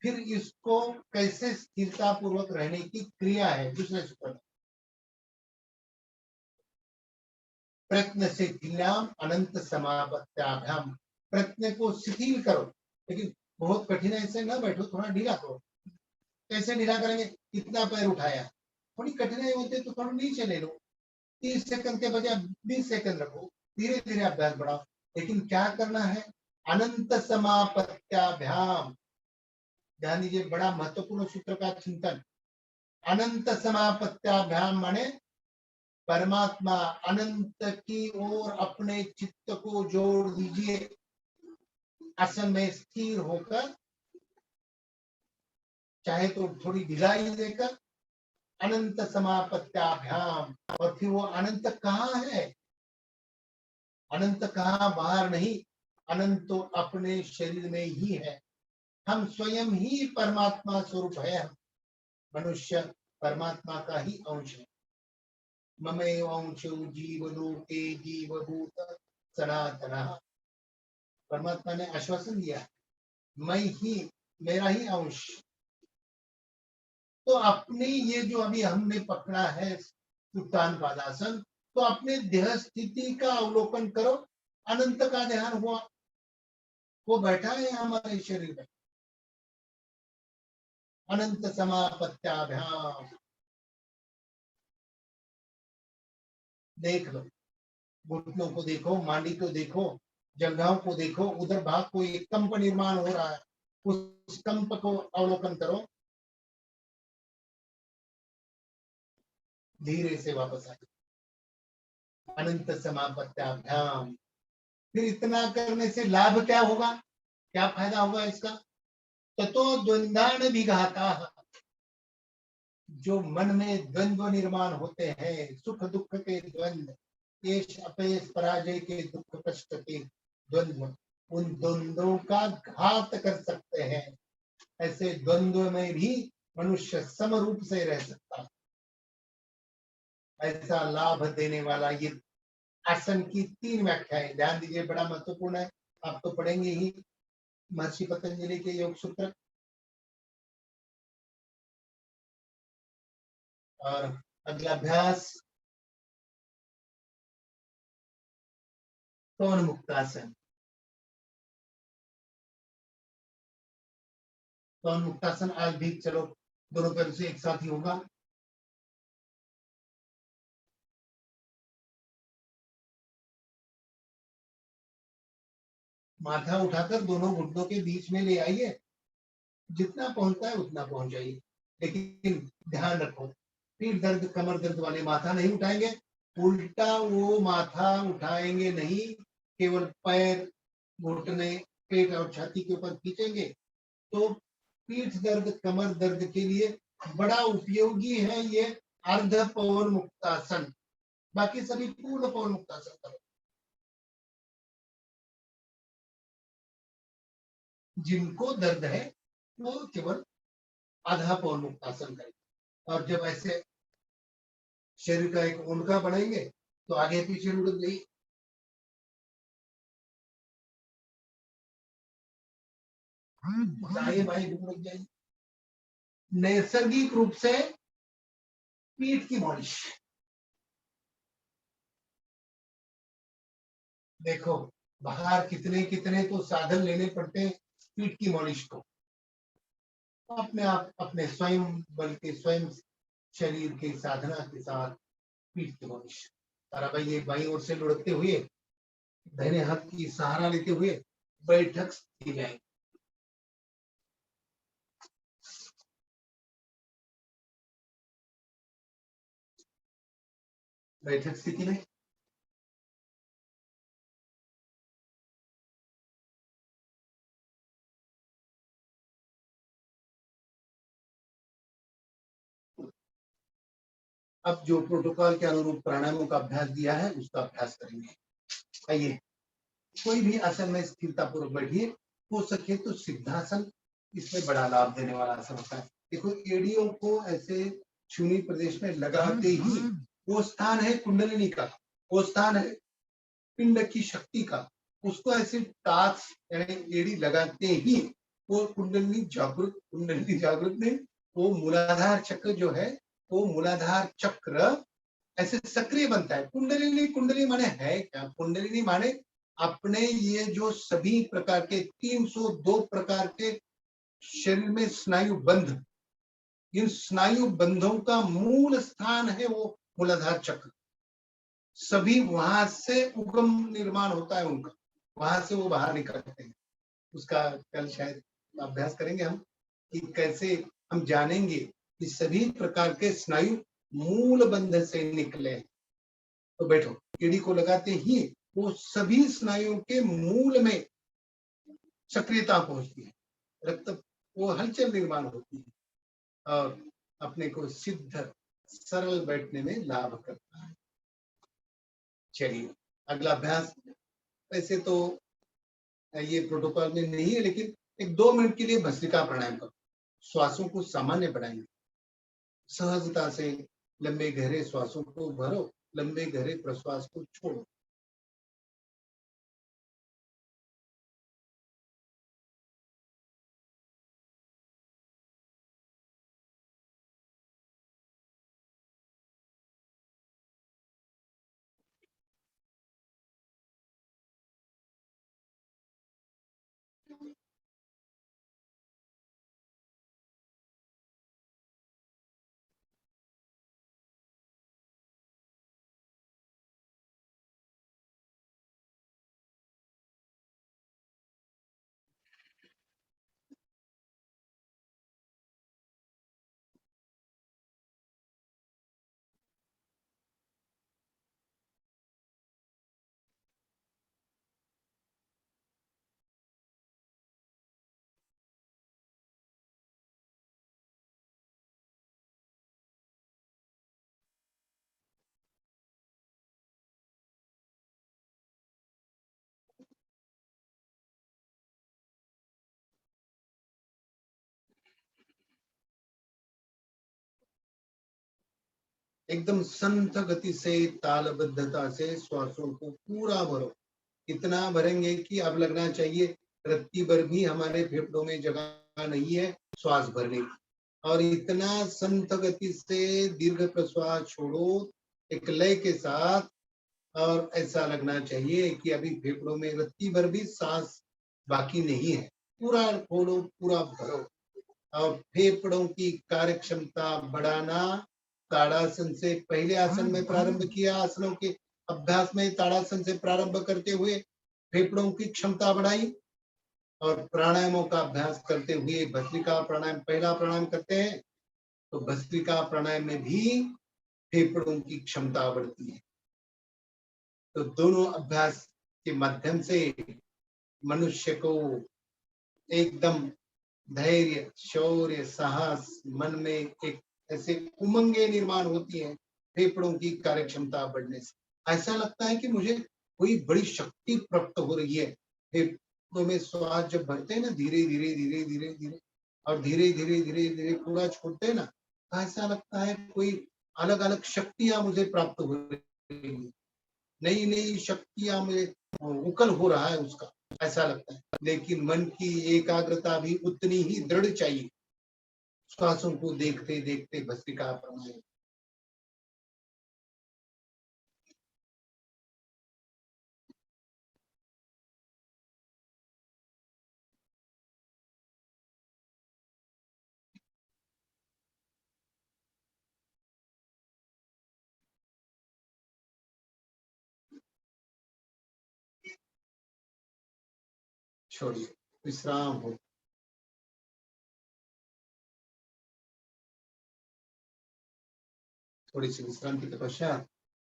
फिर इसको कैसे स्थिरता पूर्वक रहने की क्रिया है दूसरे सूत्र में। प्रयत्न से शिथिलाम अनंत समापत्याभ्याम, प्रयत्न को शिथिल करो, लेकिन बहुत कठिनाई से न बैठो, थोड़ा ढीला करो। कैसे ढीला करेंगे? कितना पैर उठाया, थोड़ी कठिनाई होती है तो थोड़ा नीचे ले लो, 30 सेकंड के बजाय 20 सेकंड रखो, धीरे धीरे अभ्यास बढ़ाओ। लेकिन क्या करना है? अनंत समापत्याभ्याम। ध्यान दीजिए, बड़ा महत्वपूर्ण सूत्र का चिंतन। अनंत समापत्याभ्याम माने परमात्मा अनंत की ओर अपने चित्त को जोड़ दीजिए, आसन में स्थिर होकर, चाहे तो थोड़ी ढिलाई देकर, अनंत समापत्याभ्याम। और फिर वो अनंत कहाँ है? अनंत कहाँ? बाहर नहीं, अनंत तो अपने शरीर में ही है। हम स्वयं ही परमात्मा स्वरूप है। मनुष्य परमात्मा का ही अंश है। ममेव अंशो जीवलोके जीवभूत सनातनः। परमात्मा ने आश्वासन दिया, मैं ही, मेरा ही अंश। तो अपनी ये जो अभी हमने पकड़ा है उत्तान पादासन, तो अपने देह स्थिति का अवलोकन करो। अनंत का ध्यान हुआ, वो बैठा है हमारे शरीर में। अनंत समापत्याभ्याम देख लो, घुटनों को देखो, मांडी को देखो, जंघाओं को देखो, उधर भाग को एक कंप निर्माण हो रहा है, उस कंप को अवलोकन करो। धीरे से वापस आ, अनंत समापत्याभ्याम। फिर इतना करने से लाभ क्या होगा, क्या फायदा होगा इसका? ततो द्वंद्वान विघाता, जो मन में द्वंद्व निर्माण होते हैं, सुख दुख के द्वंद्व, यश अपयश पराजय के दुख कष्ट के द्वंद्व, उन द्वंद्वों का घात कर सकते हैं। ऐसे द्वंद्व में भी मनुष्य समरूप से रह सकता है। ऐसा लाभ देने वाला ये आसन की 3 व्याख्याएं, ध्यान दीजिए, बड़ा महत्वपूर्ण है। आप तो पढ़ेंगे ही महर्षि पतंजलि के योग सूत्र। और अगला अभ्यास कौन मुक्तासन। कौन मुक्तासन आज भी चलो दोनों पैर से एक साथ ही होगा। माथा उठाकर दोनों घुटनों के बीच में ले आइए, जितना पहुंचता है उतना पहुंच जाइए, लेकिन ध्यान रखो पीठ दर्द कमर दर्द वाले माथा नहीं उठाएंगे, उल्टा वो माथा उठाएंगे नहीं, केवल पैर घुटने पेट और छाती के ऊपर खींचेंगे। तो पीठ दर्द कमर दर्द के लिए बड़ा उपयोगी है ये अर्ध पवन मुक्तासन। बाकी सभी पूर्ण पवन मुक्तासन करो। जिनको दर्द है वो केवल आधा पवन मुक्तासन करें। और जब ऐसे शरीर का एक उनका बनाएंगे तो आगे पीछे लुढ़क गई, दाएं बाएं लुढ़क जाएगी। नैसर्गिक रूप से पीठ की मालिश। देखो बाहर कितने कितने तो साधन लेने पड़ते हैं पीठ की मालिश को, अपने आप अपने स्वयं बल के स्वयं शरीर के साधना के साथ पीठ की मालिश। ताराबाई ये बाईं ओर से लुढ़कते हुए दाहिने हाथ की सहारा लेते हुए बैठक की जाए। बैठक स्थिति में अब जो प्रोटोकॉल के अनुरूप प्राणायामों का अभ्यास दिया है उसका अभ्यास करेंगे। आइए कोई भी आसन में स्थिरता पूर्वक बैठिए, हो सके तो सिद्धासन इसमें बड़ा लाभ देने वाला आसन होता है। देखो एड़ियों को ऐसे छूनी प्रदेश में लगाते ही वो स्थान है कुंडलिनी का, वो स्थान है पिंड की शक्ति का, उसको ऐसे टाच यानी एड़ी लगाते ही वो कुंडलिनी जागृत नहीं, वो मूलाधार चक्र जो है वो मूलाधार चक्र ऐसे सक्रिय बनता है। कुंडलिनी कुंडली माने है क्या? कुंडलिनी माने अपने ये जो सभी प्रकार के 302 प्रकार के शरीर में स्नायु बंध, इन स्नायु बंधों का मूल स्थान है वो मूलाधार चक्र। सभी वहां से उगम निर्माण होता है उनका, वहां से वो बाहर निकलते हैं। उसका कल शायद अभ्यास करेंगे हम कि कैसे हम जानेंगे कि सभी प्रकार के स्नायु मूल बंध से निकले। तो बैठो, एड़ी को लगाते ही वो सभी स्नायुओं के मूल में सक्रियता पहुंचती है, रक्त वो हलचल निर्माण होती है और अपने को सिद्ध सरल बैठने में लाभ करता है। चलिए अगला अभ्यास, वैसे तो ये प्रोटोकॉल में नहीं है लेकिन एक 2 मिनट के लिए भस्त्रिका प्राणायाम करो। श्वासों को सामान्य बनाएंगे, सहजता से लंबे गहरे श्वासों को भरो, लंबे गहरे प्रश्वास को छोड़ो। एकदम संत गति से तालबद्धता से श्वासों को पूरा भरो। इतना भरेंगे कि अब लगना चाहिए रत्ती भर भी हमारे फेफड़ों में जगह नहीं है श्वास भरने की। और इतना संत गति से दीर्घ प्रश्वास छोड़ो एक लय के साथ, और ऐसा लगना चाहिए कि अभी फेफड़ों में रत्ती भर भी सांस बाकी नहीं है। पूरा खोलो, पूरा भरो और फेफड़ों की कार्य क्षमता बढ़ाना। ताड़ासन से पहले आसन में प्रारंभ किया, आसनों के अभ्यास में ताड़ासन से प्रारंभ करते हुए फेफड़ों की क्षमता बढ़ाई और प्राणायामों का अभ्यास करते हुए भस्त्रिका प्राणायाम, पहला प्राणायाम करते हैं तो भस्त्रिका प्राणायाम में भी फेफड़ों की क्षमता बढ़ती है। तो दोनों अभ्यास के माध्यम से मनुष्य को एकदम धैर्य, शौर्य, साहस, मन में एक ऐसे उमंगे निर्माण होती है फेफड़ों की कार्यक्षमता बढ़ने से। ऐसा लगता है कि मुझे कोई बड़ी शक्ति प्राप्त हो रही है। फेफड़ों में श्वास जब भरते हैं ना, धीरे धीरे धीरे धीरे धीरे और धीरे धीरे धीरे धीरे पूरा छोड़ते हैं ना, तो ऐसा लगता है कोई अलग अलग शक्तियां मुझे प्राप्त हो रही है, नई नई शक्तियां में उकल हो रहा है उसका, ऐसा लगता है। लेकिन मन की एकाग्रता भी उतनी ही दृढ़ चाहिए। श्वासों को देखते देखते भस्त्रिका प्राणायाम। छोड़िए, विश्राम हो। थोड़ी सी विश्रांति के पश्चात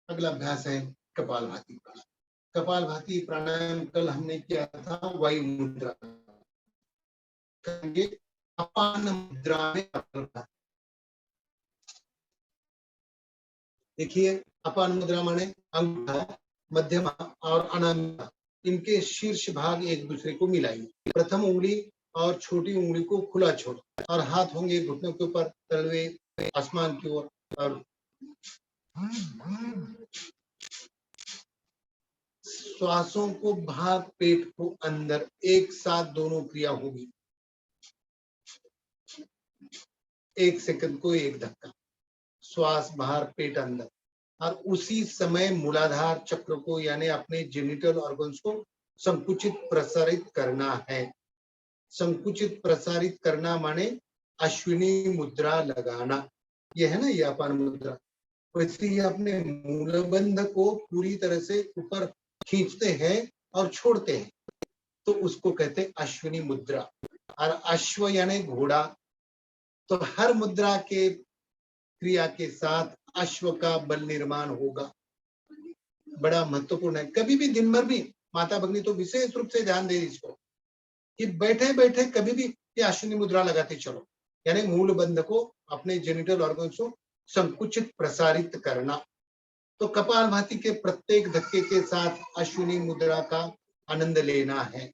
अगला अभ्यास है कपालभाति प्राणायाम। कपालभाति प्राणायाम कल हमने किया था वायु मुद्रा। अपान मुद्रा में कपालभाति। देखिए, अपान मुद्रा माने अंगूठा, मध्यमा और अनामिका, इनके शीर्ष भाग एक दूसरे को मिलाइए। प्रथम उंगली और छोटी उंगली को खुला छोड़ो और हाथ होंगे घुटनों के ऊपर, तलवे आसमान की ओर और श्वासों को बाहर, पेट को अंदर, एक साथ दोनों क्रिया होगी। 1 सेकंड को एक धक्का, श्वास बाहर, पेट अंदर, और उसी समय मूलाधार चक्र को यानी अपने जेनिटल ऑर्गन्स को संकुचित प्रसारित करना है। संकुचित प्रसारित करना माने अश्विनी मुद्रा लगाना, यह है ना ये अपान मुद्रा। वैसे ही अपने मूलबंध को पूरी तरह से ऊपर खींचते हैं और छोड़ते हैं, तो उसको कहते हैं अश्विनी मुद्रा। और अश्व यानी घोड़ा, तो हर मुद्रा के क्रिया के साथ अश्व का बल निर्माण होगा। बड़ा महत्वपूर्ण है। कभी भी दिन भर भी माता भगिनी तो विशेष रूप से ध्यान दे इसको कि बैठे बैठे कभी भी ये अश्विनी मुद्रा लगाते चलो, यानी मूल बंध को, अपने जेनिटल ऑर्गन्स को संकुचित प्रसारित करना। तो कपालभाति के प्रत्येक धक्के के साथ अश्विनी मुद्रा का आनंद लेना है।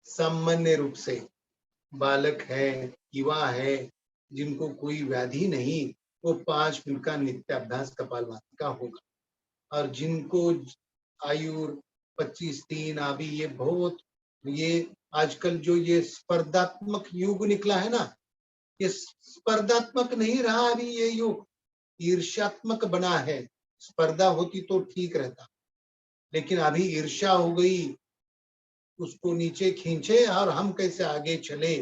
सामान्य रूप से बालक है, युवा है, जिनको कोई व्याधि नहीं, वो 5 मिनट का नित्य अभ्यास कपालभाति का होगा। और जिनको आयु 25-3 अभी ये बहुत, ये आजकल जो ये स्पर्धात्मक युग निकला है ना, ये स्पर्धात्मक नहीं रहा अभी ये युग, ईर्ष्यात्मक बना है। स्पर्धा होती तो ठीक रहता, लेकिन अभी ईर्ष्या हो गई, उसको नीचे खींचे और हम कैसे आगे चले।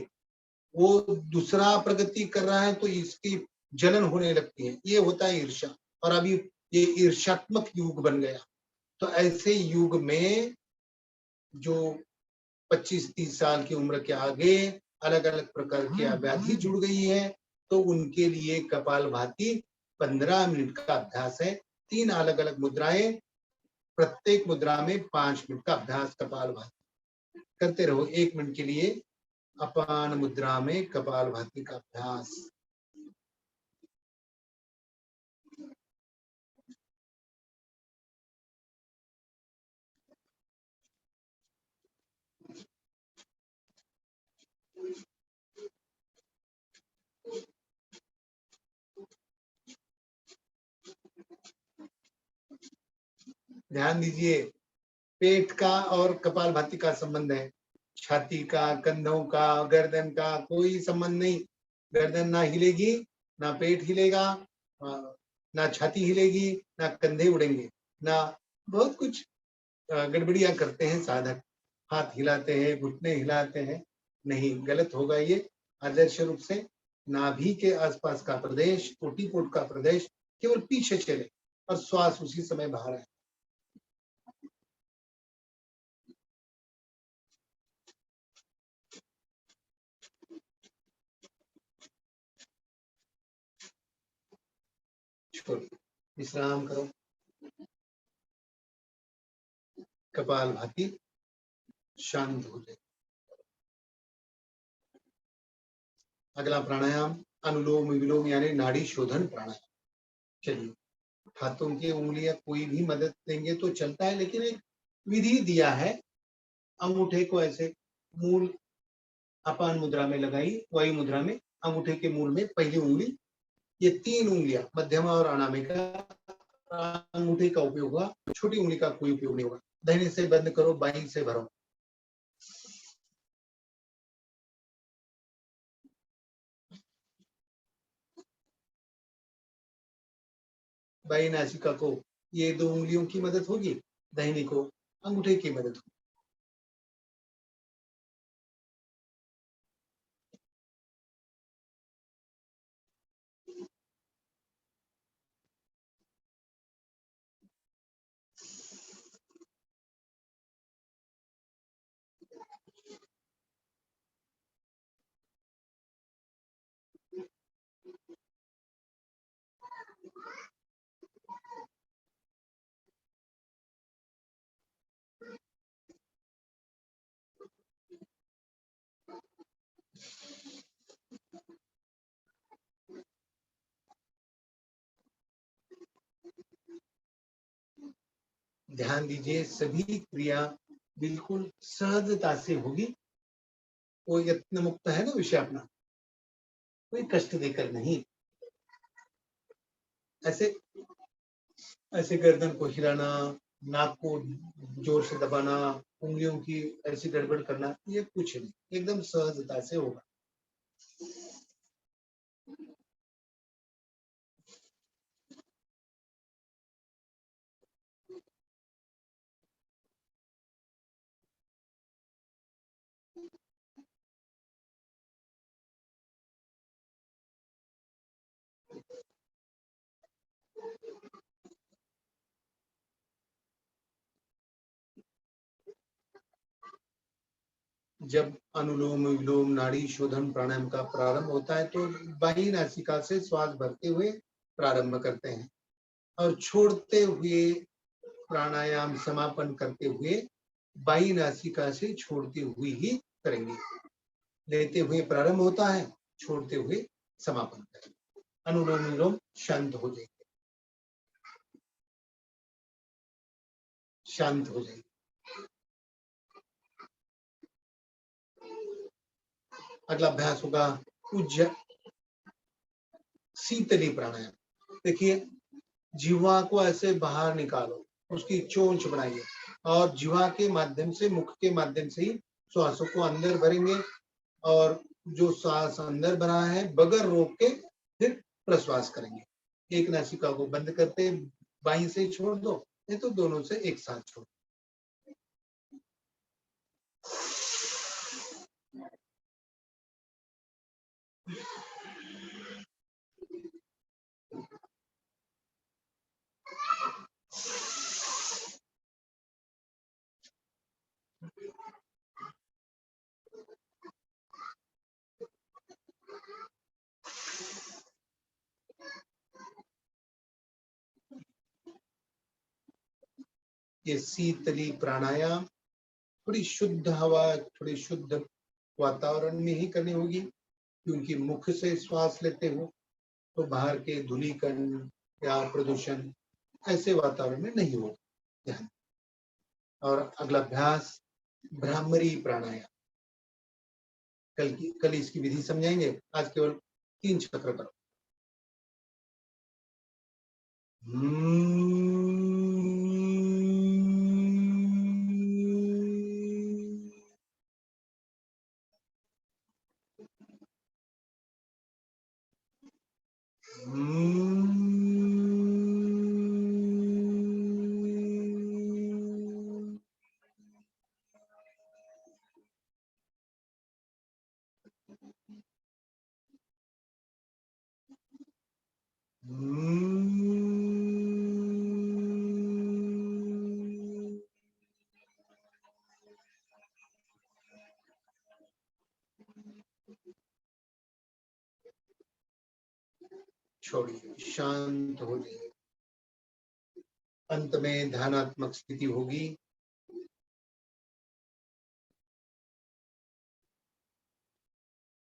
वो दूसरा प्रगति कर रहा है तो इसकी जलन होने लगती है, ये होता है ईर्ष्या। और अभी ये ईर्ष्यात्मक युग बन गया। तो ऐसे युग में जो 25-30 साल की उम्र के आगे अलग अलग प्रकार की व्याधि जुड़ गई है, तो उनके लिए कपालभाति 15 मिनट का अभ्यास है। 3 अलग अलग मुद्राएं, प्रत्येक मुद्रा में 5 मिनट का अभ्यास कपालभाति करते रहो। 1 मिनट के लिए अपान मुद्रा में कपालभाति का अभ्यास। ध्यान दीजिए, पेट का और कपालभाति का संबंध है, छाती का, कंधों का, गर्दन का कोई संबंध नहीं। गर्दन ना हिलेगी, ना पेट हिलेगा, ना छाती हिलेगी, ना कंधे उड़ेंगे, ना बहुत कुछ गड़बड़ियां करते हैं साधक, हाथ हिलाते हैं, घुटने हिलाते हैं, नहीं, गलत होगा ये। आदर्श रूप से नाभि के आसपास का प्रदेश, ओटीपोट का प्रदेश केवल पीछे चले और श्वास उसी समय बाहर आए। छोड़ो, विश्राम करो, कपाल भाती शांत हो जाए। अगला प्राणायाम अनुलोम विलोम यानी नाड़ी शोधन प्राणायाम। चलिए, हाथों की उंगलियां कोई भी मदद देंगे तो चलता है, लेकिन एक विधि दिया है। अंगूठे को ऐसे मूल अपान मुद्रा में लगाई, वायु मुद्रा में, अंगूठे के मूल में पहली उंगली, ये 3 उंगलियां मध्यमा और अनामिका, अंगूठे का उपयोग हुआ, छोटी उंगली का कोई उपयोग नहीं होगा। दाहिने से बंद करो, बाईं से भरो। बाईं नासिका को ये 2 उंगलियों की मदद होगी, दाहिनी को अंगूठे की मदद होगी। ध्यान दीजिए, सभी क्रिया बिल्कुल सहजता से होगी। कोई यत्न मुक्त है ना विषय अपना, कोई कष्ट देकर नहीं। ऐसे ऐसे गर्दन को हिलाना, नाक को जोर से दबाना, उंगलियों की ऐसी गड़बड़ करना, ये कुछ नहीं, एकदम सहजता से होगा। जब अनुलोम विलोम नाड़ी शोधन प्राणायाम का प्रारंभ होता है तो बाह्य नासिका से श्वास भरते हुए प्रारंभ करते हैं और छोड़ते हुए प्राणायाम समापन करते हुए बाह्य नासिका से छोड़ते हुए ही करेंगे। लेते हुए प्रारंभ होता है, छोड़ते हुए समापन करेंगे। अनुलोम विलोम शांत हो जाएंगे, शांत हो जाएंगे। अगला अभ्यास होगा उज्ज शीतली प्राणायाम। देखिए, जीवा को ऐसे बाहर निकालो, उसकी चोंच बनाइए और जीवा के माध्यम से, मुख के माध्यम से ही श्वासों को अंदर भरेंगे और जो श्वास अंदर भरा है बगैर रोक के फिर प्रश्वास करेंगे। एक नासिका को बंद करते बाईं से छोड़ दो, नहीं तो दोनों से एक साथ छोड़। ये शीतली प्राणायाम थोड़ी शुद्ध हवा, थोड़ी शुद्ध वातावरण में ही करनी होगी, क्योंकि मुख से श्वास लेते हो तो बाहर के धूलिकण या प्रदूषण ऐसे वातावरण में नहीं होगा। ध्यान। और अगला अभ्यास भ्रामरी प्राणायाम। कल इसकी विधि समझाएंगे, आज केवल 3 चक्र करो। छोड़िए, शांत हो जाइए। अंत में ध्यानात्मक स्थिति होगी।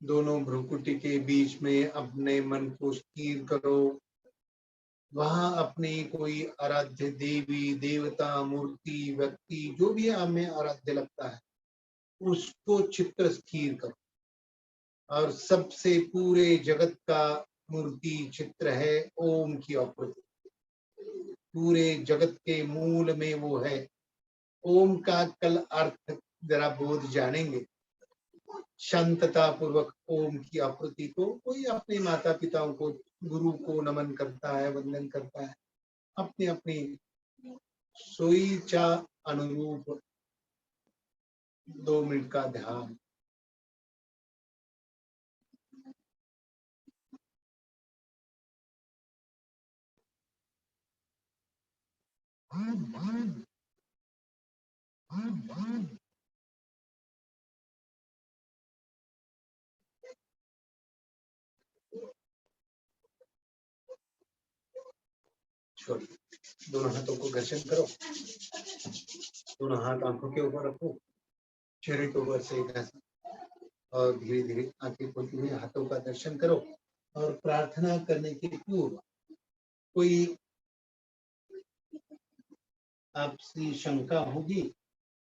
दोनों भ्रुकुटी के बीच में अपने मन को स्थिर करो। वहां अपनी कोई आराध्य देवी, देवता, मूर्ति, व्यक्ति जो भी हमें आराध्य लगता है उसको चित्र स्थिर करो। और सबसे पूरे जगत का मूर्ति चित्र है ओम की आकृति। पूरे जगत के मूल में वो है। ओम का कल अर्थ जरा बोध जानेंगे। शांतता पूर्वक ओम की आकृति को, कोई अपने माता पिताओं को, गुरु को नमन करता है, वंदन करता है। अपनी अपनी स्वेच्छा अनुरूप 2 मिनट का ध्यान। छोड़िए, दोनों हाथों को घर्षण करो। दोनों हाथ आंखों के ऊपर रखो, चेहरे के ऊपर से घर्षण, और धीरे धीरे आंखें खोलते हुए हाथों का दर्शन करो। और प्रार्थना करने के पूर्व कोई आपसी शंका होगी